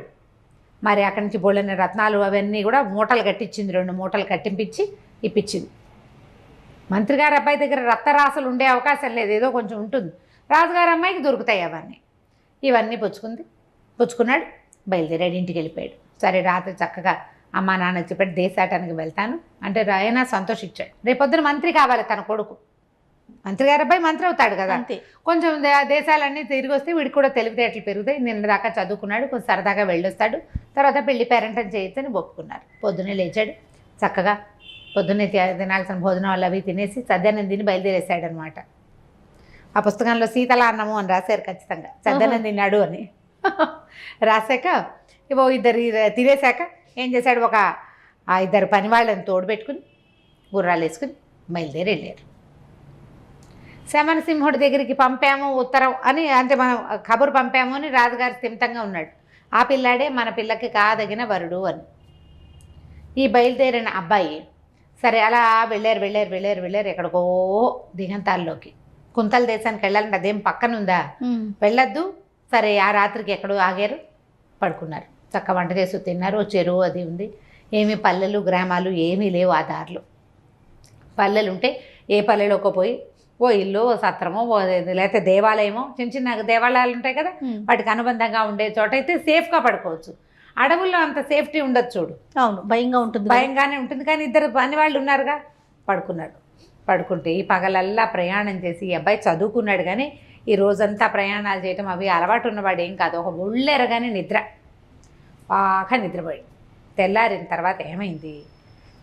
మరి అక్కడి నుంచి బోళ్ళని రత్నాలు అవన్నీ కూడా మూటలు కట్టించింది, 2 మూటలు కట్టింపించి ఇప్పించింది. మంత్రి గారి అబ్బాయి దగ్గర రక్తరాసులు ఉండే అవకాశం లేదు, ఏదో కొంచెం ఉంటుంది. రాజుగారి అమ్మాయికి దొరుకుతాయి అవన్నీ. ఇవన్నీ పుచ్చుకున్నాడు, బయలుదేరాడు, ఇంటికి వెళ్ళిపోయాడు. సరే రాత్రి చక్కగా అమ్మా నాన్న చెప్పాడు, దేశాటానికి వెళ్తాను అంటే ఆయన సంతోషించాడు. రేపొద్దున మంత్రి కావాలి తన కొడుకు, మంత్రి గారి అబ్బాయి మంత్రి అవుతాడు కదా. కొంచెం దేశాలన్నీ తిరిగి వస్తే వీడికి కూడా తెలివితేటలు పెరుగుతాయి. నిన్న దాకా చదువుకున్నాడు, కొంచెం సరదాగా వెళ్ళొస్తాడు, తర్వాత పెళ్లి పేరెంటం చేయొచ్చని ఒప్పుకున్నారు. పొద్దున్నే లేచాడు, చక్కగా పొద్దున్నే తినాల్సిన భోజనాలు అవి తినేసి సద్దన్నం తిని బయలుదేరేసాడు అనమాట. ఆ పుస్తకంలో శీతల అన్నము అని రాశారు, ఖచ్చితంగా సద్దన్నం తిన్నాడు అని రాశాక ఇవో 2 తినేశాక ఏం చేశాడు, ఒక 2 పని వాళ్ళని తోడు పెట్టుకుని గుర్రాలు వేసుకుని బయలుదేరి వెళ్ళారు. శమనసింహుడి దగ్గరికి పంపాము ఉత్తరం అని, అంటే మనం కబురు పంపాము అని రాజుగారు స్థిమితంగా ఉన్నాడు. ఆ పిల్లాడే మన పిల్లకి కాదగిన వరుడు అని. ఈ బయలుదేరిన అబ్బాయి సరే అలా వెళ్ళారు ఎక్కడికో దిగంతాల్లోకి. కుంతల దేశానికి వెళ్ళాలంటే అదేం పక్కనుందా, వెళ్ళొద్దు. సరే ఆ రాత్రికి ఎక్కడో ఆగారు, పడుకున్నారు. చక్క వంట చేసి తిన్నారు. చెరువు అది ఉంది, ఏమీ పల్లెలు గ్రామాలు ఏమీ లేవు ఆ దారిలో. పల్లెలు ఉంటే ఏ పల్లెలోకి పోయి ఓ ఇల్లు ఓ సత్రమో లేకపోతే దేవాలయమో, చిన్న దేవాలయాలు ఉంటాయి కదా, వాటికి అనుబంధంగా ఉండే చోట అయితే సేఫ్గా పడుకోవచ్చు. అడవుల్లో అంత సేఫ్టీ ఉండదు చూడు. అవును, భయంగానే ఉంటుంది. కానీ 2 పని వాళ్ళు ఉన్నారుగా, పడుకుంటే ఈ పగలల్లా ప్రయాణం చేసి ఈ అబ్బాయి చదువుకున్నాడు. కానీ ఈ రోజంతా ప్రయాణాలు చేయటం అవి అలవాటు ఉన్నవాడు ఏం కాదు. ఒక ఒళ్ళెరగానే బాగా నిద్రపోయాడు. తెల్లారిన తర్వాత ఏమైంది,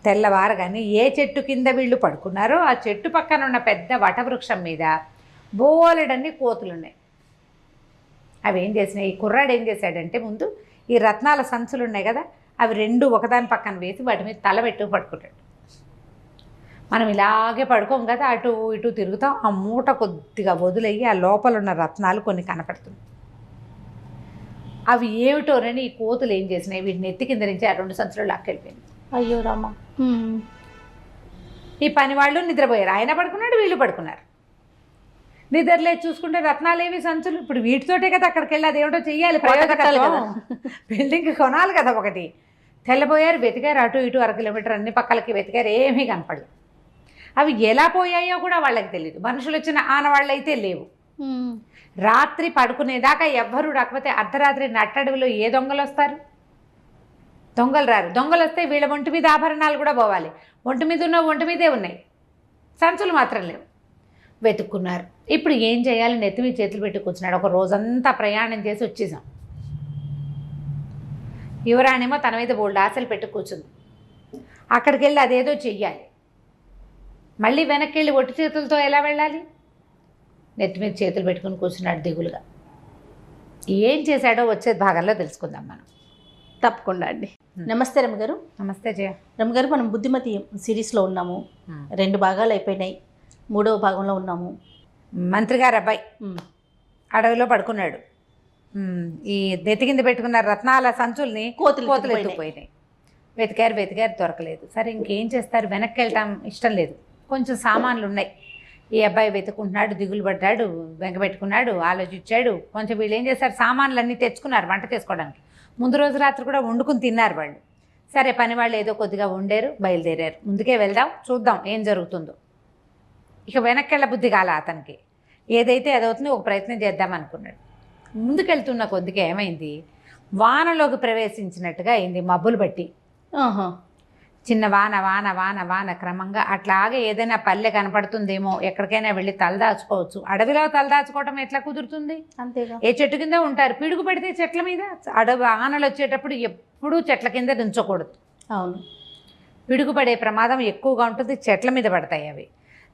తెల్లవారగానే ఏ చెట్టు కింద వీళ్ళు పడుకున్నారో ఆ చెట్టు పక్కన ఉన్న పెద్ద వటవృక్షం మీద బోలెడన్ని కోతులున్నాయి. అవి ఏం చేసినాయి, ఈ కుర్రాడు ఏం చేశాడంటే ముందు ఈ రత్నాల సంచులు ఉన్నాయి కదా, అవి 2 ఒకదాని పక్కన వేసి వాటి మీద తల పెట్టు పడుకుంటాడు. మనం ఇలాగే పడుకోం కదా, అటు ఇటు తిరుగుతాం, ఆ మూట కొద్దిగా వదిలేయి ఆ లోపల ఉన్న రత్నాలు కొన్ని కనపడుతుంది. అవి ఏమిటోనని ఈ కోతులు ఏం చేసినాయి, వీటిని ఎత్తి కింద నుంచి ఆ 2 సంచులు లాక్కెళ్ళిపోయింది. అయ్యో రామా. ఈ పని వాళ్ళు నిద్రపోయారు, ఆయన పడుకున్నాడు, వీళ్ళు పడుకున్నారు. నిద్రలే చూసుకుంటే రత్నాలేవి సంచులు, ఇప్పుడు వీటితోటే కదా అక్కడికి వెళ్ళి అదేమిటో చెయ్యాలి, ప్రయోజకత్వం. బిల్డింగ్ కొనాలి కదా ఒకటి. తెల్లబోయారు, వెతికారు, అటు ఇటు 1 కిలోమీటర్ అన్ని పక్కలకి వెతికారు, ఏమీ కనపడలేదు. అవి ఎలా పోయాయో కూడా వాళ్ళకి తెలియదు. మనుషులు వచ్చిన ఆనవాళ్ళు అయితే లేవు. రాత్రి పడుకునేదాకా ఎవ్వరూ రాకపోతే అర్ధరాత్రి నట్టడవిలో ఏ దొంగలు వస్తారు? దొంగలు రారు. దొంగలు వస్తే వీళ్ళ ఒంటి మీద ఆభరణాలు కూడా పోవాలి. ఒంటి మీద ఉన్న ఒంటి మీదే ఉన్నాయి, సంచులు మాత్రం లేవు. వెతుక్కున్నారు. ఇప్పుడు ఏం చేయాలి, నెత్తి మీద చేతులు పెట్టి కూర్చున్నాడు. ఒక రోజంతా ప్రయాణం చేసి వచ్చేసాం. యువరాణేమో తన మీద బోల్డ్ ఆశలు పెట్టి కూర్చుంది. అక్కడికి వెళ్ళి అదేదో చెయ్యాలి. మళ్ళీ వెనక్కి వెళ్ళి ఒట్టి చేతులతో ఎలా వెళ్ళాలి? నెత్తి మీద చేతులు పెట్టుకుని కూర్చున్నాడు దిగులుగా. ఏం చేశాడో వచ్చే భాగంలో తెలుసుకుందాం మనం. తప్పకుండా అండి. నమస్తే రమగారు. నమస్తే జయ. రమగారు, మనం బుద్ధిమతి సిరీస్లో ఉన్నాము. 2 భాగాలు అయిపోయినాయి, 3వ భాగంలో ఉన్నాము. మంత్రి గారు అబ్బాయి అడవిలో పడుకున్నాడు. ఈ నెత్తి కింద పెట్టుకున్న రత్నాల సంచుల్ని కోతులు ఎత్తుకుపోయినాయి. వెతికారు, దొరకలేదు. సరే ఇంకేం చేస్తారు, వెనక్కి వెళ్ళటం ఇష్టం లేదు. కొంచెం సామాన్లు ఉన్నాయి. ఈ అబ్బాయి వెతుకుంటున్నాడు, దిగులు పడ్డాడు, వెంకబెట్టుకున్నాడు, ఆలోచించాడు. కొంచెం వీళ్ళు ఏం చేస్తారు, సామాన్లు అన్నీ తెచ్చుకున్నారు వంట చేసుకోవడానికి. ముందు రోజు రాత్రి కూడా వండుకుని తిన్నారు వాళ్ళు. సరే పని వాళ్ళు ఏదో కొద్దిగా వండారు, బయలుదేరారు. ముందుకే వెళ్దాం, చూద్దాం ఏం జరుగుతుందో. ఇక వెనక్కి వెళ్ళ బుద్ధి కాల అతనికి. ఏదైతే అదవుతుందో ఒక ప్రయత్నం చేద్దాం అనుకున్నాడు. ముందుకెళ్తున్న కొద్దిగా ఏమైంది, వానలోకి ప్రవేశించినట్టుగా అయింది. మబ్బులు బట్టి చిన్న వాన వాన వాన వాన క్రమంగా అట్లాగే ఏదైనా పల్లె కనపడుతుందేమో, ఎక్కడికైనా వెళ్ళి తలదాచుకోవచ్చు. అడవిలో తలదాచుకోవటం ఎట్లా కుదురుతుంది? అంతేగా, ఏ చెట్టు కింద ఉంటారు. పిడుగు పడితే చెట్ల మీద. అడవి ఆనలు వచ్చేటప్పుడు ఎప్పుడూ చెట్ల కింద దించకూడదు. అవును, పిడుగు పడే ప్రమాదం ఎక్కువగా ఉంటుంది, చెట్ల మీద పడతాయి అవి.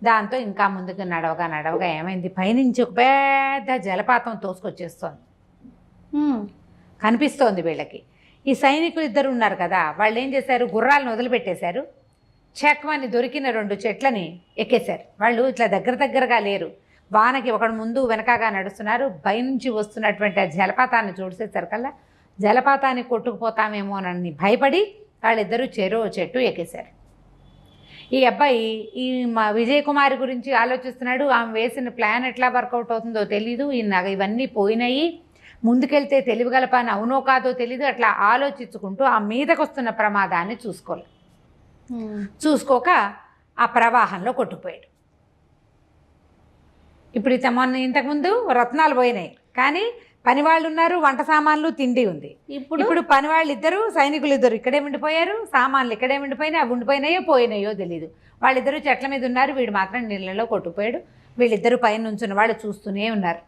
దాంతో ఇంకా ముందుకు నడవగా ఏమైంది, పైనుంచి ఒక పెద్ద జలపాతం తోసుకొచ్చేస్తోంది. కనిపిస్తోంది వీళ్ళకి. ఈ సైనికులు 2 ఉన్నారు కదా, వాళ్ళు ఏం చేశారు, గుర్రాలను వదిలిపెట్టేశారు. చెక్మని దొరికిన 2 చెట్లని ఎక్కేశారు. వాళ్ళు ఇట్లా దగ్గరగా లేరు. వానకి ఒకడు ముందు వెనకగా నడుస్తున్నారు. పైనుంచి వస్తున్నటువంటి ఆ జలపాతాన్ని చూసేసరికల్లా జలపాతాన్ని కొట్టుకుపోతామేమోనని భయపడి వాళ్ళిద్దరూ చెరో చెట్టు ఎక్కేశారు. ఈ అబ్బాయి ఈ మా విజయ్ కుమారి గురించి ఆలోచిస్తున్నాడు. ఆమె వేసిన ప్లాన్ ఎట్లా వర్కౌట్ అవుతుందో తెలీదు. ఇవన్నీ పోయినాయి, ముందుకెళ్తే తెలివిగల పని అవునో కాదో తెలీదు. అట్లా ఆలోచించుకుంటూ ఆ మీదకు వస్తున్న ప్రమాదాన్ని చూసుకోక ఆ ప్రవాహంలో కొట్టుకుపోయాడు. ఇప్పుడు ఇంతకుముందు రత్నాలు పోయినాయి, కానీ పనివాళ్ళు ఉన్నారు, వంట సామాన్లు, తిండి ఉంది. ఇప్పుడు పనివాళ్ళు 2, సైనికులు 2 ఇక్కడే ఉండిపోయారు. సామాన్లు ఇక్కడే ఉండిపోయినాయి. అవి ఉండిపోయినాయో పోయినాయో తెలీదు. వాళ్ళిద్దరూ చెట్ల మీద ఉన్నారు, వీడు మాత్రం నీళ్ళలో కొట్టుకుపోయాడు. వీళ్ళిద్దరూ పైన నుంచున్న వాళ్ళు చూస్తూనే ఉన్నారు.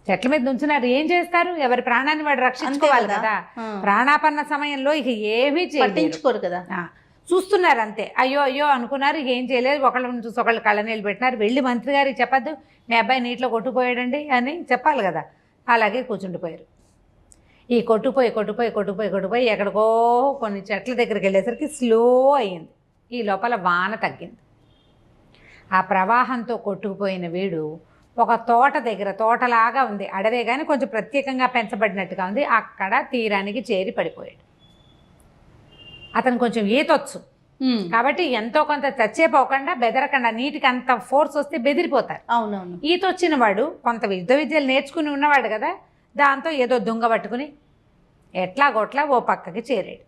చెట్ల మీద నుంచున్నారు, ఏం చేస్తారు? ఎవరి ప్రాణాన్ని వాడు రక్షించుకోవాలి కదా. ప్రాణాపన్న సమయంలో ఇక ఏమీ పట్టించుకోరు కదా, చూస్తున్నారు అంతే. అయ్యో అనుకున్నారు, ఇక ఏం చేయలేదు. ఒకళ్ళని చూసి ఒకళ్ళు కళ్ళనీళ్ళు పెట్టినారు. వెళ్ళి మంత్రి గారికి చెప్పద్దు, మీ అబ్బాయి నీటిలో కొట్టుకుపోయాడండి అని చెప్పాలి కదా. అలాగే కూర్చుండిపోయారు. ఈ కొట్టుపోయి ఎక్కడికో కొన్ని చెట్ల దగ్గరికి వెళ్ళేసరికి స్లో అయ్యింది. ఈ లోపల వాన తగ్గింది. ఆ ప్రవాహంతో కొట్టుకుపోయిన వీడు ఒక తోట దగ్గర, తోటలాగా ఉంది, అడవే కానీ కొంచెం ప్రత్యేకంగా పెంచబడినట్టుగా ఉంది, అక్కడ తీరానికి చేరి పడిపోయాడు. అతను కొంచెం ఈతొచ్చు కాబట్టి ఎంతో కొంత చచ్చేపోకుండా, బెదరకుండా, నీటికి అంత ఫోర్స్ వస్తే బెదిరిపోతారు. అవునవును. ఈతొచ్చిన వాడు కొంత యుద్ధ విద్యలు నేర్చుకుని ఉన్నవాడు కదా, దాంతో ఏదో దొంగ పట్టుకుని ఎట్లాగొట్లా ఓ పక్కకి చేరాడు.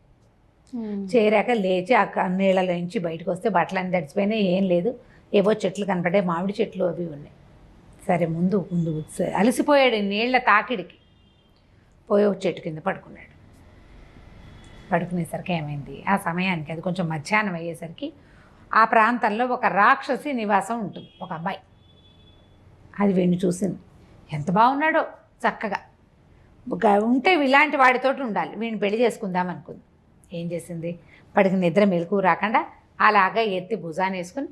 చేరాక లేచి ఆ నీళ్ళలోంచి బయటకు వస్తే బట్టలన్నీ తడిచిపోయినాయి, ఏం లేదు. ఏవో చెట్లు కనపడే, మామిడి చెట్లు అవి ఉన్నాయి. సరే ముందు అలసిపోయాడు నీళ్ల తాకిడికి. పోయి ఒక చెట్టు కింద పడుకున్నాడు. పడుకునేసరికి ఏమైంది, ఆ సమయానికి అది కొంచెం మధ్యాహ్నం అయ్యేసరికి ఆ ప్రాంతంలో ఒక రాక్షసి నివాసం ఉంటుంది. ఒక అబ్బాయి అది వీడిని చూసింది. ఎంత బాగున్నాడో, చక్కగా ఉంటే ఇలాంటి వాడితోటి ఉండాలి, వీడిని పెళ్లి చేసుకుందాం అనుకుంది. ఏం చేసింది, పడికి నిద్ర మెలకు రాకుండా అలాగా ఎత్తి భుజాన్ని వేసుకుని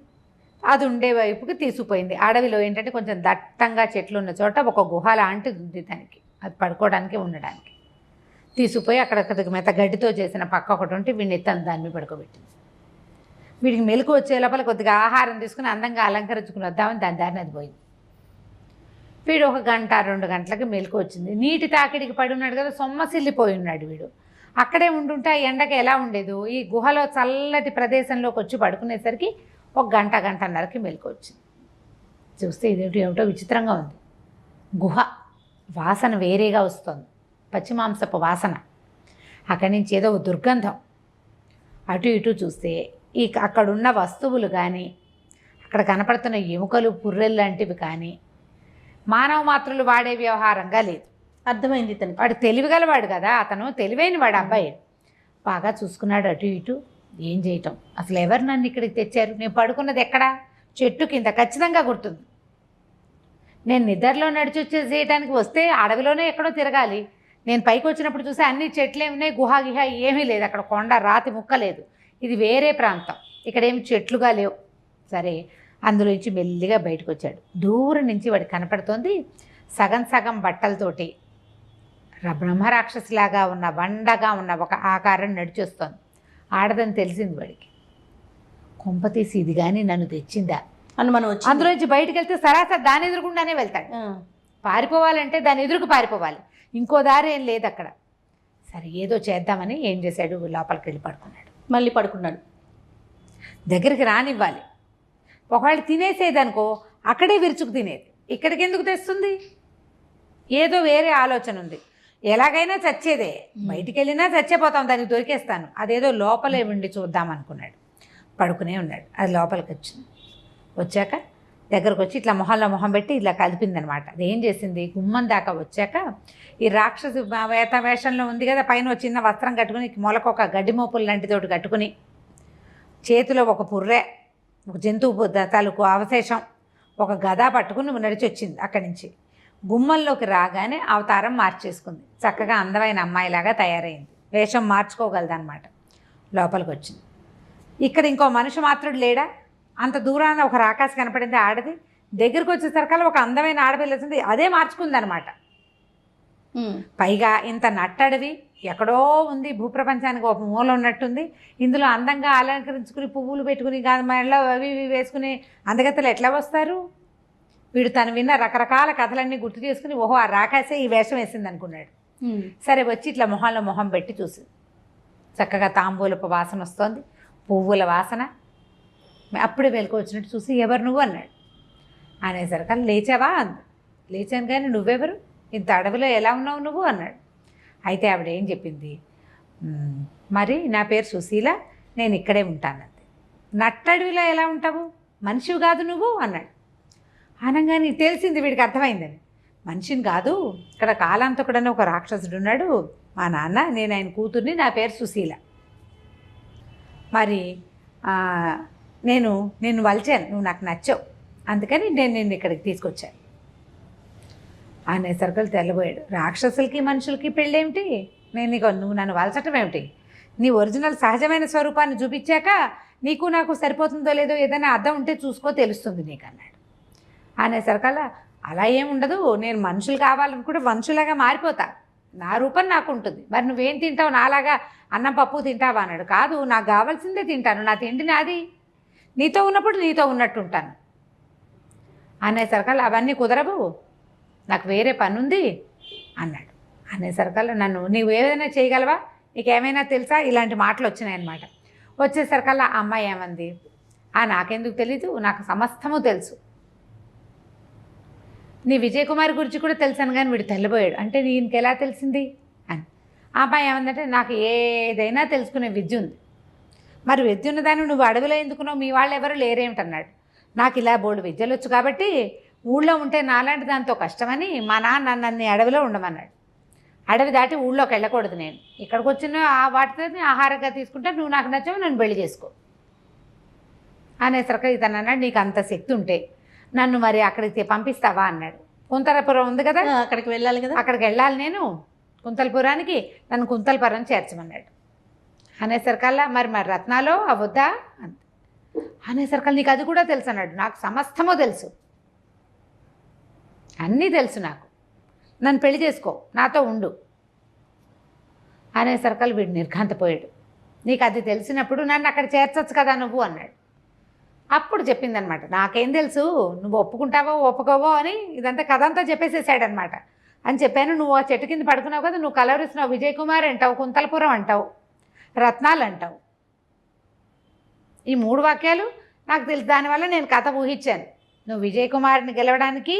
అది ఉండే వైపుకి తీసుకుపోయింది. అడవిలో ఏంటంటే కొంచెం దట్టంగా చెట్లు ఉన్న చోట ఒక గుహ లాంటిది ఉంది దానికి, అది పడుకోవడానికి ఉండడానికి. తీసుకుపోయి అక్కడ మెత్త గడ్డితో చేసిన పక్క ఒకటి ఉంటే వీడిని ఎత్తాను దాని మీద పడుకోబెట్టింది. వీడికి మెలకు వచ్చే లోపల కొద్దిగా ఆహారం తీసుకుని అందంగా అలంకరించుకుని వద్దామని దాని దారిని అది పోయింది. వీడు 1 గంట 2 గంటలకి మెలకు వచ్చింది. నీటి తాకిడికి పడి ఉన్నాడు కదా, సొమ్మసిల్లిపోయి ఉన్నాడు వీడు. అక్కడే ఉంటుంటే ఆ ఎండకి ఎలా ఉండేదు, ఈ గుహలో చల్లటి ప్రదేశంలోకి వచ్చి పడుకునేసరికి 1 గంట గంటన్నరకి మెలకు వచ్చింది. చూస్తే ఇదేమిటి ఏమిటో విచిత్రంగా ఉంది. గుహ వాసన వేరేగా వస్తుంది, పచ్చిమాంసపు వాసన. అక్కడి నుంచి ఏదో దుర్గంధం. అటు ఇటు చూస్తే అక్కడున్న వస్తువులు కానీ, అక్కడ కనపడుతున్న ఎముకలు పుర్రెలు లాంటివి కానీ మానవ మాత్రులు వాడే వ్యవహారంగా లేదు. అర్థమైంది తనకి. వాడు తెలివిగలవాడు కదా, అతను తెలివైన వాడు అబ్బాయి. బాగా చూసుకున్నాడు అటు ఇటు. ఏం చేయటం, అసలు ఎవరు నన్ను ఇక్కడికి తెచ్చారు, నేను పడుకున్నది ఎక్కడా, చెట్టు కింద ఖచ్చితంగా గుర్తుంది. నేను నిద్రలో నడిచి వచ్చేసేయటానికి వస్తే అడవిలోనే ఎక్కడో తిరగాలి. నేను పైకి వచ్చినప్పుడు చూసి అన్ని చెట్లే ఉన్నాయి, గుహ గిహ ఏమీ లేదు, అక్కడ కొండ రాతి ముక్క లేదు. ఇది వేరే ప్రాంతం, ఇక్కడేమి చెట్లుగా లేవు. సరే, అందులోంచి మెల్లిగా బయటకు వచ్చాడు. దూరం నుంచి వాడికి కనపడుతోంది సగం సగం బట్టలతోటి బ్రహ్మరాక్షసిలాగా ఉన్న బండగా ఉన్న ఒక ఆకారం నడిచొస్తోంది. ఆడదని తెలిసింది వాడికి. కొంపతీసి ఇది కానీ నన్ను తెచ్చిందా అనుమానం వచ్చి అందులోంచి బయటకు వెళ్తే సరాసరి దాని ఎదురుకుండానే వెళ్తాడు. పారిపోవాలంటే దాని ఎదురుకు పారిపోవాలి, ఇంకో దారి ఏం లేదు అక్కడ. సరే, ఏదో చేద్దామని ఏం చేశాడు, లోపలికి వెళ్ళి పడుకున్నాడు. మళ్ళీ పడుకున్నాడు. దగ్గరికి రానివ్వాలి. ఒకవేళ తినేసేదనుకో అక్కడే విరుచుకు తినేది, ఇక్కడికి ఎందుకు తెస్తుంది? ఏదో వేరే ఆలోచన ఉంది. ఎలాగైనా చచ్చేదే, బయటికి వెళ్ళినా చచ్చిపోతాం, దానికి దొరికేస్తాను. అదేదో లోపలే ఉండి చూద్దాం అనుకున్నాడు. పడుకునే ఉన్నాడు. అది లోపలికి వచ్చింది. వచ్చాక దగ్గరకు వచ్చి ఇట్లా మొహంలో మొహం పెట్టి ఇట్లా కలిపిందనమాట. అది ఏం చేసింది, గుమ్మం దాకా వచ్చాక ఈ రాక్షసు వేషంలో ఉంది కదా, పైన ఒక చిన్న వస్త్రం కట్టుకుని మొలకు ఒక గడ్డి మోపులు లాంటితోటి కట్టుకుని చేతిలో ఒక పుర్రె, ఒక జంతువు తాలూకు అవశేషం, ఒక గద పట్టుకుని నడిచి వచ్చింది. అక్కడి నుంచి గుమ్మంలోకి రాగానే అవతారం మార్చేసుకుంది. చక్కగా అందమైన అమ్మాయిలాగా తయారైంది. వేషం మార్చుకోగలదన్నమాట. లోపలికి వచ్చింది. ఇక్కడ ఇంకో మనిషి మాత్రుడు లేడా? అంత దూరాన ఒక రాకాసి కనపడింది ఆడది. దగ్గరికి వచ్చేసరికల్లా ఒక అందమైన ఆడపిల్ల వచ్చింది, అదే మార్చుకుందనమాట. పైగా ఇంత నట్టడివి ఎక్కడో ఉంది, భూప్రపంచానికి ఒక మూల ఉన్నట్టుంది. ఇందులో అందంగా అలంకరించుకుని పువ్వులు పెట్టుకుని మెడలో అవి ఇవి వేసుకుని అందగత్తలు ఎట్లా వస్తారు? వీడు తను విన్న రకరకాల కథలన్నీ గుర్తు చేసుకుని ఓహో ఆ రాకాసే ఈ వేషం వేసింది అనుకున్నాడు. సరే, వచ్చి ఇట్లా మొహంలో మొహం పెట్టి చూసి చక్కగా తాంబూలపు వాసన వస్తోంది, పువ్వుల వాసన. అప్పుడే వెలుకు వచ్చినట్టు చూసి ఎవరు నువ్వు అన్నాడు. అనేసరికి లేచావా అంది. లేచాను కానీ నువ్వెవరు, ఇంత అడవిలో ఎలా ఉన్నావు నువ్వు అన్నాడు. అయితే ఆవిడ ఏం చెప్పింది, మరి నా పేరు సుశీల, నేను ఇక్కడే ఉంటానంది. నట్టడవిలో ఎలా ఉంటావు, మనిషివి కాదు నువ్వు అన్నాడు. అనగానే తెలిసింది వీడికి, అర్థమైందని. మనిషిని కాదు, ఇక్కడ కాలాంతకుడని ఒక రాక్షసుడు ఉన్నాడు, మా నాన్న, నేను ఆయన కూతుర్ని, నా పేరు సుశీల. మరి నేను వలిచాను, నువ్వు నాకు నచ్చావు, అందుకని నేను నిన్ను ఇక్కడికి తీసుకొచ్చాను అనేసరికి తెల్లబోయాడు. రాక్షసులకి మనుషులకి పెళ్ళేమిటి, నువ్వు నన్ను వలచటం ఏమిటి? నీ ఒరిజినల్ సహజమైన స్వరూపాన్ని చూపించాక నీకు నాకు సరిపోతుందో లేదో ఏదైనా అర్థం ఉంటే చూసుకో, తెలుస్తుంది నీకు అన్నాడు. అనేసరికల్లా అలా ఏముండదు, నేను మనుషులు కావాలనుకుంటే మనుషులాగా మారిపోతా, నా రూపం నాకు ఉంటుంది. మరి నువ్వేం తింటావు, నాలాగా అన్నం పప్పు తింటావా అన్నాడు. కాదు, నాకు కావాల్సిందే తింటాను, నా తిండి నాది, నీతో ఉన్నప్పుడు నీతో ఉన్నట్టు ఉంటాను అనేసరికల్లా అవన్నీ కుదరవు, నాకు వేరే పని ఉంది అన్నాడు. అనేసరికల్లా నీవు ఏదైనా చేయగలవా, నీకేమైనా తెలుసా, ఇలాంటి మాటలు వచ్చినాయన్నమాట. వచ్చేసరికల్లా ఆ అమ్మాయి ఏమంది, నాకెందుకు తెలీదు, నాకు సమస్తము తెలుసు, నీ విజయ్ కుమార్ గురించి కూడా తెలుసాను. కానీ వీడు తెల్లబోయాడు. అంటే నీకు ఎలా తెలిసింది అని. ఆ అమ్మాయి ఏమందంటే, నాకు ఏదైనా తెలుసుకునే విద్య ఉంది. మరి విద్య ఉన్నదాన్ని నువ్వు అడవిలో ఎందుకున్నావు, మీ వాళ్ళు ఎవరు లేరేమిటన్నాడు. నాకు ఇలా బోల్డు విద్యలు వచ్చు కాబట్టి ఊళ్ళో ఉంటే నాలాంటి దాంతో కష్టమని మా నాన్న నన్ను అడవిలో ఉండమన్నాడు. అడవి దాటి ఊళ్ళోకి వెళ్ళకూడదు, నేను ఇక్కడికి వచ్చిన వాటితో ఆహారంగా తీసుకుంటే నువ్వు నాకు నచ్చవు, నన్ను పెళ్లి చేసుకో అనేసరికి ఇతను అన్నాడు, నీకు అంత శక్తి ఉంటే నన్ను మరి అక్కడికి పంపిస్తావా అన్నాడు. కుంతలపురం ఉంది కదా, అక్కడికి వెళ్ళాలి కదా, అక్కడికి వెళ్ళాలి నేను కుంతలపురానికి, నన్ను కుంతలపురం చేర్చమన్నాడు. అనేసరికల్లా మరి రత్నాలో అవద్దా అంత అనేసరికల్లా నీకు అది కూడా తెలుసు అన్నాడు. నాకు సమస్తమో తెలుసు, అన్నీ తెలుసు, నాకు నన్ను పెళ్లి చేసుకో, నాతో ఉండు అనేసరికల్లా వీడు నిర్ఘాంతపోయాడు. నీకు అది తెలిసినప్పుడు నన్ను అక్కడ చేర్చొచ్చు కదా నువ్వు అన్నాడు. అప్పుడు చెప్పిందనమాట, నాకేం తెలుసు నువ్వు ఒప్పుకుంటావో ఒప్పుకోవో అని ఇదంతా కథ అంతా చెప్పేసేసాడనమాట. అని చెప్పాను, నువ్వు ఆ చెట్టు కింద పడుకున్నావు కదా, నువ్వు కలవరిస్తున్నావు, విజయ్ కుమార్ అంటావు, కుంతలపురం అంటావు, రత్నాలు అంటావు. ఈ 3 వాక్యాలు నాకు తెలుసు. దానివల్ల నేను కథ ఊహించాను. నువ్వు విజయ్ కుమార్ని గెలవడానికి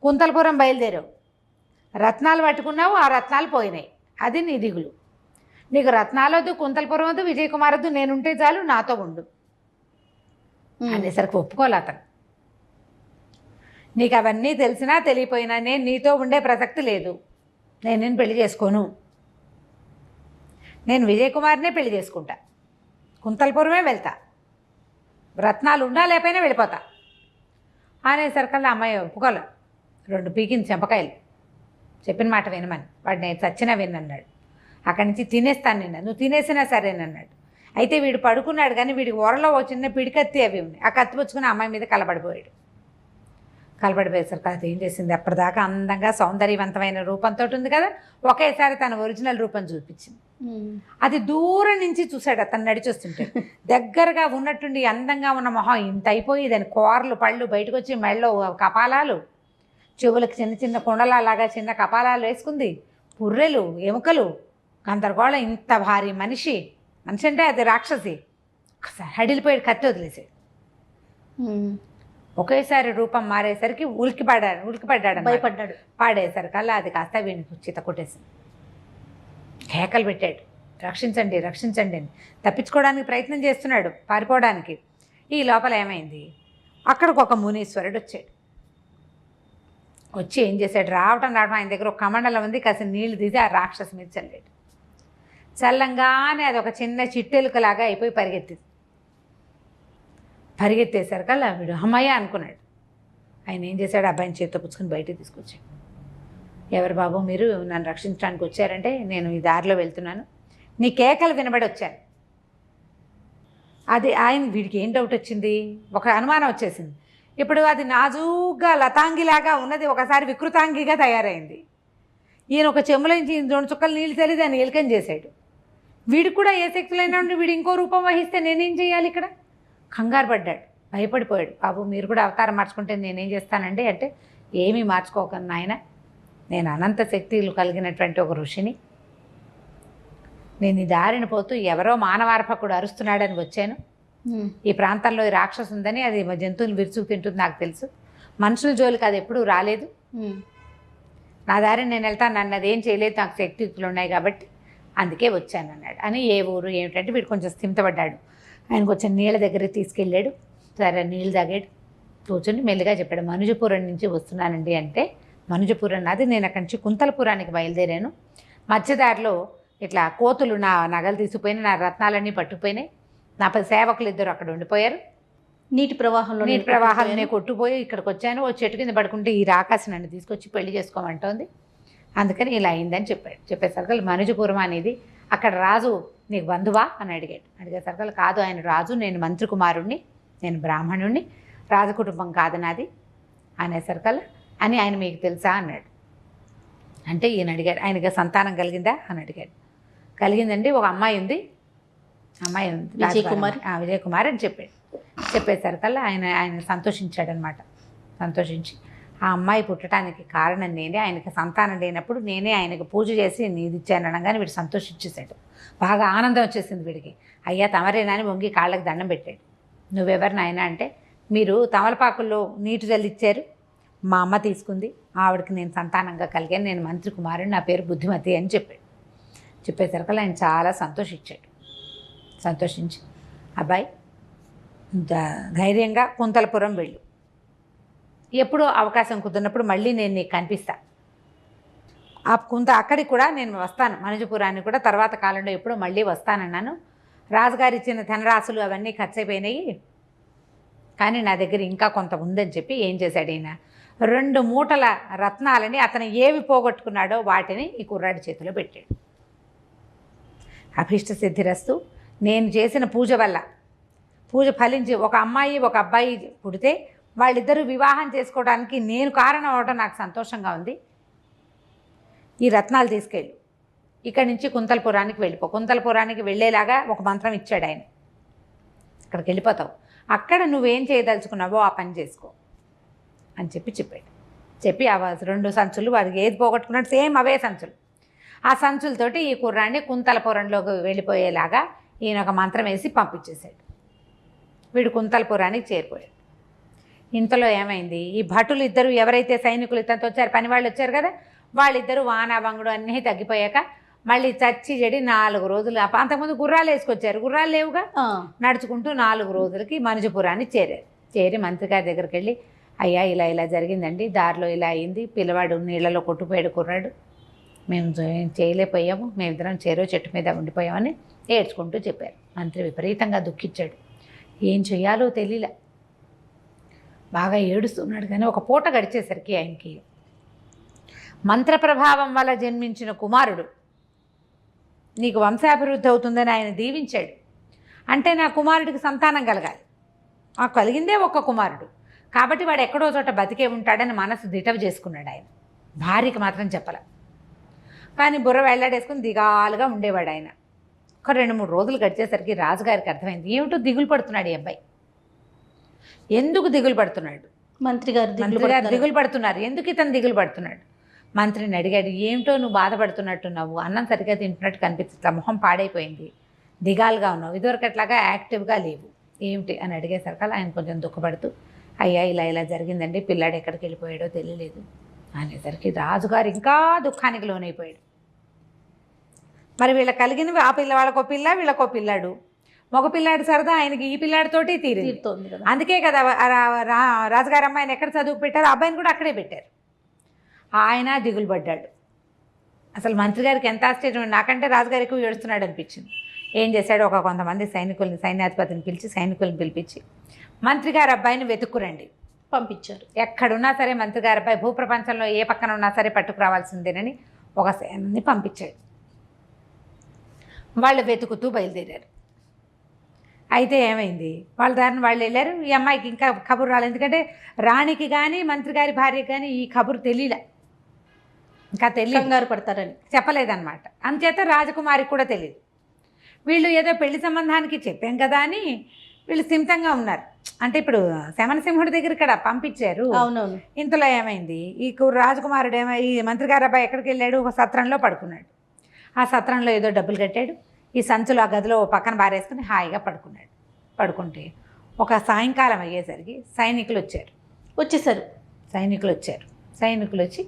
కుంతలపురం బయలుదేరావు, రత్నాలు పట్టుకున్నావు, ఆ రత్నాలు పోయినాయి, అది నీ దిగులు. నీకు రత్నాలు వద్దు, కుంతలపురం వద్దు, విజయ్ కుమార్ వద్దు, నేనుంటే చాలు, నాతో ఉండు అనేసరికి ఒప్పుకోలే అతను. నీకు అవన్నీ తెలిసినా తెలియపోయినా నేను నీతో ఉండే ప్రసక్తి లేదు, నేను పెళ్లి చేసుకోను, నేను విజయ్ కుమార్నే పెళ్లి చేసుకుంటా, కుంతలపురమే వెళ్తా, రత్నాలు ఉన్నా లేకపోయినా వెళ్ళిపోతా అనేసరికల్లా అమ్మాయి ఒప్పుకోలే. 2 పీకింది చెంపకాయలు, చెప్పిన మాట వినమని. వాడు నేను చచ్చినా వినన్నాడు. అక్కడి నుంచి తినేస్తాను నిన్న, నువ్వు తినేసినా సరేనన్నాడు. అయితే వీడు పడుకున్నాడు, కానీ వీడికి ఓరలో ఓ చిన్న పిడికత్తి అవి ఉన్నాయి. ఆ కత్తి పుచ్చుకుని అమ్మాయి మీద కలబడిపోయాడు. కలబడిపోయేసరికి అది ఏం చేసింది, అప్పటిదాకా అందంగా సౌందర్యవంతమైన రూపంతో ఉంది కదా, ఒకేసారి తన ఒరిజినల్ రూపం చూపించింది. అది దూరం నుంచి చూశాడు అతను నడిచొస్తుంటే. దగ్గరగా ఉన్నట్టుండి అందంగా ఉన్న మొహం ఇంత అయిపోయి దాని కూరలు పళ్ళు బయటకు వచ్చి మెళ్ళో కపాలాలు, చెవులకు చిన్న చిన్న కుండలాగా చిన్న కపాలాలు వేసుకుంది, పుర్రెలు ఎముకలు గందరగోళం. ఇంత భారీ మనిషి అంటే అది రాక్షసి. ఒకసారి హడిలిపోయాడు, కత్తి వదిలేసాడు. ఒకేసారి రూపం మారేసరికి ఉలికిపడ్డాడు, భయపడ్డాడు. పాడేసరికల్లా అది కాస్త వీడికి చిత్త కొట్టేసింది. కేకలు పెట్టాడు, రక్షించండి రక్షించండి అని. తప్పించుకోవడానికి ప్రయత్నం చేస్తున్నాడు, పారిపోవడానికి. ఈ లోపల ఏమైంది, అక్కడికి ఒక మునీశ్వరుడు వచ్చాడు. వచ్చి ఏం చేశాడు, రావటం ఆయన దగ్గర ఒక కమండలం ఉంది, కాస్త నీళ్లు తీసి ఆ రాక్షసు మీద చల్లాడు. చల్లంగానే అది ఒక చిన్న చిట్టెలుకలాగా అయిపోయి పరిగెత్తేసరికల్లా వీడు అమ్మయ్య అనుకున్నాడు. ఆయన ఏం చేశాడు, అబ్బాయిని చేత్తో పుచ్చుకొని బయటకు తీసుకొచ్చాడు. ఎవరు బాబు మీరు, నన్ను రక్షించడానికి వచ్చారంటే నేను ఈ దారిలో వెళ్తున్నాను, నీ కేకలు వినబడి వచ్చాను. అది వీడికి ఏం డౌట్ వచ్చింది, ఒక అనుమానం వచ్చేసింది. ఇప్పుడు అది నాజూగ్గా లతాంగిలాగా ఉన్నది ఒకసారి వికృతాంగిగా తయారైంది. ఈయన ఒక చెమ్ములోంచి 2 చుక్కలు నీళ్ళు చల్లి దాన్ని ఎలుకని చేశాడు. వీడికి కూడా ఏ శక్తులైనా ఉండి వీడు ఇంకో రూపం వహిస్తే నేనేం చేయాలి ఇక్కడ? కంగారు పడ్డాడు, భయపడిపోయాడు. బాబు మీరు కూడా అవతారం మార్చుకుంటే నేనేం చేస్తానండి అంటే, ఏమీ మార్చుకోకండి నాయన, నేను అనంత శక్తులు కలిగినటువంటి ఒక ఋషిని, నేను ఈ దారిన పోతూ ఎవరో మానవార్భకుడు అరుస్తున్నాడని వచ్చాను. ఈ ప్రాంతంలో ఈ రాక్షసు ఉందని, అది జంతువులు విరుచుకు తింటుంది నాకు తెలుసు, మనుషుల జోలికి అది ఎప్పుడూ రాలేదు, నా దారిని నేను వెళ్తాను, నన్ను అదేం చేయలేదు, నాకు శక్తియుక్తులు ఉన్నాయి కాబట్టి అందుకే వచ్చాను అన్నాడు. అని ఏ ఊరు ఏమిటంటే వీడు కొంచెం స్థిమితపడ్డాడు. ఆయన కొంచెం నీళ్ళ దగ్గరికి తీసుకెళ్ళాడు. సరే నీళ్ళు తాగాడు, కూర్చొని మెల్లిగా చెప్పాడు, మనుజపురం నుంచి వస్తున్నానండి అంటే, మనుజపురం నాది, నేను అక్కడి నుంచి కుంతలపురానికి బయలుదేరాను, మధ్యదారిలో ఇట్లా కోతులు నా నగలు తీసుకుపోయినాయి, నా రత్నాలన్నీ పట్టుకుపోయినాయి, నా సేవకులు 2 అక్కడ ఉండిపోయారు, నీటి ప్రవాహాన్ని కొట్టుపోయి ఇక్కడికి వచ్చాను, ఓ చెట్టు కింద పడుకుంటే ఈ రాకాసి నన్ను తీసుకొచ్చి పెళ్లి చేసుకోమంటోంది, అందుకని ఇలా అయిందని చెప్పాడు. చెప్పేసరికి మనుజపురం అనేది అక్కడ రాజు నీకు బంధువా అని అడిగేసరికి కాదు, ఆయన రాజు, నేను మంత్రి కుమారుణ్ణి, నేను బ్రాహ్మణుణ్ణి, రాజకుటుంబం కాదు నాది అనేసరికల్లా అని ఆయన మీకు తెలుసా అన్నాడు. అంటే ఈయన అడిగాడు, ఆయనకి సంతానం కలిగిందా అని అడిగాడు. కలిగిందండి, ఒక అమ్మాయి ఉంది, విజయ్ కుమార్ అని చెప్పాడు. చెప్పేసరికల్లా ఆయన సంతోషించాడనమాట. సంతోషించి ఆ అమ్మాయి పుట్టడానికి కారణం నేనే, ఆయనకి సంతానం లేనప్పుడు నేనే ఆయనకు పూజ చేసి నీది ఇచ్చాను అనగానే వీడు సంతోషించేశాడు. బాగా ఆనందం వచ్చేసింది వీడికి. అయ్యా తమరేనా అని వంగి కాళ్ళకి దండం పెట్టాడు. నువ్వెవరు నాయన అంటే, మీరు తమలపాకుల్లో నీటి జల్లిచ్చారు, మా అమ్మ తీసుకుంది, ఆవిడకి నేను సంతానంగా కలిగాను, నేను మంత్రి కుమారుని, నా పేరు బుద్ధిమతి అని చెప్పాడు. చెప్పేసరికి ఆయన చాలా సంతోషించాడు. సంతోషించి అబ్బాయి ధైర్యంగా కుంతలపురం వెళ్ళు, ఎప్పుడో అవకాశం కుదిరినప్పుడు మళ్ళీ నేను నీకు కనిపిస్తా, అక్కడికి కూడా నేను వస్తాను, మనుజపురానికి కూడా తర్వాత కాలంలో ఎప్పుడో మళ్ళీ వస్తానన్నాను, రాజుగారు ఇచ్చిన ధనరాశులు అవన్నీ ఖర్చు అయిపోయినాయి, కానీ నా దగ్గర ఇంకా కొంత ఉందని చెప్పి ఏం చేశాడు ఈయన, 2 మూటల రత్నాలని అతను ఏవి పోగొట్టుకున్నాడో వాటిని ఈ కుర్రాడి చేతిలో పెట్టాడు. అభిష్ట సిద్ధిరస్తు, నేను చేసిన పూజ వల్ల పూజ ఫలించి ఒక అమ్మాయి ఒక అబ్బాయి పుడితే వాళ్ళిద్దరూ వివాహం చేసుకోవడానికి నేను కారణం అవడం నాకు సంతోషంగా ఉంది, ఈ రత్నాలు తీసుకెళ్ళు, ఇక్కడి నుంచి కుంతలపురానికి వెళ్ళిపో, కుంతలపురానికి వెళ్ళేలాగా ఒక మంత్రం ఇచ్చాడు ఆయన. అక్కడికి వెళ్ళిపోతావు, అక్కడ నువ్వేం చేయదలుచుకున్నావో ఆ పని చేసుకో అని చెప్పాడు. చెప్పి ఆ 2 సంచులు వాడికి ఏది పోగొట్టుకున్నాడు సేమ్ అవే సంచులు, ఆ సంచులతోటి ఈ కుర్రాన్ని కుంతలపురంలోకి వెళ్ళిపోయేలాగా ఈయన ఒక మంత్రం వేసి పంపించేశాడు. వీడు కుంతలపురానికి చేరిపోయాడు. ఇంతలో ఏమైంది, ఈ భటులు ఇద్దరు ఎవరైతే సైనికులు ఇతనితో వచ్చారు, పని వాళ్ళు వచ్చారు కదా, వాళ్ళిద్దరూ వానాబంగుడు అన్నీ తగ్గిపోయాక మళ్ళీ చచ్చి చెడి 4 రోజులు, అంతకుముందు గుర్రాలు వేసుకొచ్చారు, గుర్రాలు లేవుగా, నడుచుకుంటూ 4 రోజులకి మనుజపురాన్ని చేరారు. చేరి మంత్రి గారి దగ్గరికి వెళ్ళి, అయ్యా ఇలా జరిగిందండి, దారిలో ఇలా అయింది, పిల్లవాడు నీళ్ళలో కొట్టుపోయాడు కుర్రాడు, మేము ఏం చేయలేకపోయాము, మేమిద్దరం చేరో చెట్టు మీద ఉండిపోయామని ఏడ్చుకుంటూ చెప్పారు. మంత్రి విపరీతంగా దుఃఖించాడు, ఏం చెయ్యాలో తెలియలే, బాగా ఏడుస్తున్నాడు. కానీ ఒక పూట గడిచేసరికి ఆయనకి మంత్ర ప్రభావం వల్ల జన్మించిన కుమారుడు నీకు వంశాభివృద్ధి అవుతుందని ఆయన దీవించాడు. అంటే నా కుమారుడికి సంతానం కలగాలి, ఆ కలిగిందే ఒక్క కుమారుడు, కాబట్టి వాడు ఎక్కడో చోట బతికే ఉంటాడని మనసు దిటవు చేసుకున్నాడు ఆయన. భార్యకి మాత్రం చెప్పలే, కానీ బుర్ర వెళ్లాడేసుకుని దిగాలుగా ఉండేవాడు ఆయన. ఒక 2-3 రోజులు గడిచేసరికి రాజుగారికి అర్థమైంది, ఏమిటో దిగులు పడుతున్నాడు ఈ అబ్బాయి. ఎందుకు దిగులు పడుతున్నాడు? మంత్రి గారు దిగులు పడుతున్నారు, ఎందుకు ఇతను దిగులు పడుతున్నాడు? మంత్రిని అడిగాడు, ఏమిటో నువ్వు బాధపడుతున్నట్టున్నావు, అన్నం సరిగ్గా తింటున్నట్టు కనిపిస్తుంది, మొహం పాడైపోయింది, దిగాలుగా ఉన్నావు, ఇదివరకట్లాగా యాక్టివ్గా లేవు, ఏమిటి అని అడిగేసరికి ఆయన కొంచెం దుఃఖపడుతూ, అయ్యా ఇలా జరిగిందండి, పిల్లాడు ఎక్కడికి వెళ్ళిపోయాడో తెలియలేదు అనేసరికి రాజుగారు ఇంకా దుఃఖానికి లోనైపోయాడు. మరి వీళ్ళ కలిగినవి ఆ వాళ్ళకో పిల్ల వీళ్ళకో పిల్లాడు, మగ పిల్లాడు సరదా ఆయనకి ఈ పిల్లాడితోటి తీరుతోంది. అందుకే కదా రాజుగారు అమ్మాయిని ఎక్కడ చదువు పెట్టారు, అబ్బాయిని కూడా అక్కడే పెట్టారు. ఆయన దిగులు పడ్డాడు. అసలు మంత్రి గారికి ఎంత ఆశ్చర్యం, నాకంటే రాజుగారు ఎక్కువ ఏడుస్తున్నాడు అనిపించింది. ఏం చేశాడు, కొంతమంది సైన్యాధిపతిని పిలిచి సైనికులను పిలిపించి మంత్రి గారి అబ్బాయిని వెతుక్కురండి పంపించారు. ఎక్కడున్నా సరే మంత్రి గారి అబ్బాయి భూప్రపంచంలో ఏ పక్కన ఉన్నా సరే పట్టుకురావాల్సిందేనని ఒక సేనని పంపించాడు. వాళ్ళు వెతుకుతూ బయలుదేరారు. అయితే ఏమైంది, వాళ్ళ దారిని వాళ్ళు వెళ్ళారు. ఈ అమ్మాయికి ఇంకా కబురు రాలేదు, ఎందుకంటే రాణికి కానీ మంత్రి గారి భార్యకి కానీ ఈ కబురు తెలియలే, ఇంకా కంగారు పడతారని చెప్పలేదన్నమాట. అందుచేత రాజకుమారికి కూడా తెలియదు. వీళ్ళు ఏదో పెళ్లి సంబంధానికి చెప్పాం కదా అని వీళ్ళు స్థిమితంగా ఉన్నారు. అంటే ఇప్పుడు శమనసింహుడి దగ్గర ఇక్కడ పంపించారు. అవునవును. ఇంతలో ఏమైంది, ఈ రాజకుమారుడు ఈ మంత్రి గారి అబ్బాయి ఎక్కడికి వెళ్ళాడు, ఒక సత్రంలో పడుకున్నాడు. ఆ సత్రంలో ఏదో డబ్బులు కట్టాడు, ఈ సంచులు ఆ గదిలో పక్కన బారేసుకుని హాయిగా పడుకున్నాడు. పడుకుంటే ఒక సాయంకాలం అయ్యేసరికి సైనికులు వచ్చేసారు. సైనికులు వచ్చి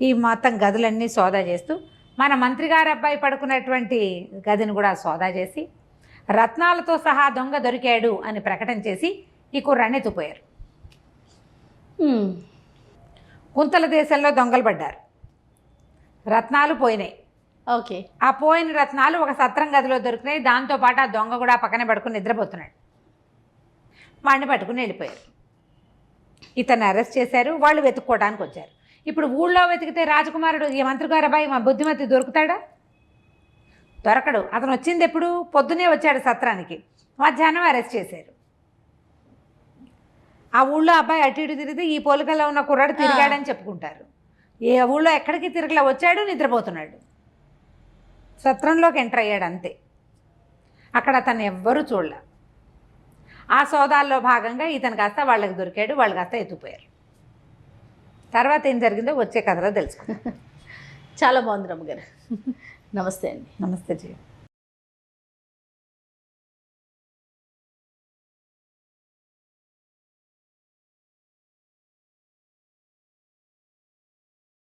ఈ మొత్తం గదులన్నీ సోదా చేస్తూ మన మంత్రి గారి అబ్బాయి పడుకున్నటువంటి గదిని కూడా సోదా చేసి రత్నాలతో సహా దొంగ దొరికాడు అని ప్రకటన చేసి ఈ కుర్రాన్ని ఎత్తుపోయారు. కుంతల దేశంలో దొంగలు పడ్డారు, రత్నాలు పోయినాయి. ఓకే. ఆ పోయిన రత్నాలు ఒక సత్రం గదిలో దొరికినాయి. దాంతోపాటు ఆ దొంగ కూడా పక్కనే పడుకుని నిద్రపోతున్నాడు. వాడిని పట్టుకుని వెళ్ళిపోయారు. ఇతన్ని అరెస్ట్ చేశారు. వాళ్ళు వెతుక్కోవడానికి వచ్చారు. ఇప్పుడు ఊళ్ళో వెతికితే రాజకుమారుడు ఈ మంత్రి గారి అబ్బాయి మా బుద్ధిమతి దొరుకుతాడా? దొరకడు. అతను వచ్చింది ఎప్పుడు? పొద్దునే వచ్చాడు సత్రానికి, మధ్యాహ్నం అరెస్ట్ చేశారు. ఆ ఊళ్ళో అబ్బాయి అటు ఇటు తిరిగితే ఈ పోలికల్లో ఉన్న కుర్రాడు తిరిగాడని చెప్పుకుంటారు. ఏ ఊళ్ళో ఎక్కడికి తిరగలా, వచ్చాడు, నిద్రపోతున్నాడు, సత్రంలోకి ఎంటర్ అయ్యాడు అంతే. అక్కడ అతను ఎవ్వరూ చూడలే. ఆ సోదాల్లో భాగంగా ఇతను కాస్త వాళ్ళకి దొరికాడు, వాళ్ళు కాస్త ఎత్తుపోయారు. తర్వాత ఏం జరిగిందో వచ్చే కథలో తెలుసుకుందాం. చాలా బాగుంది రమ్మగారు. నమస్తే అండి. నమస్తే జీ.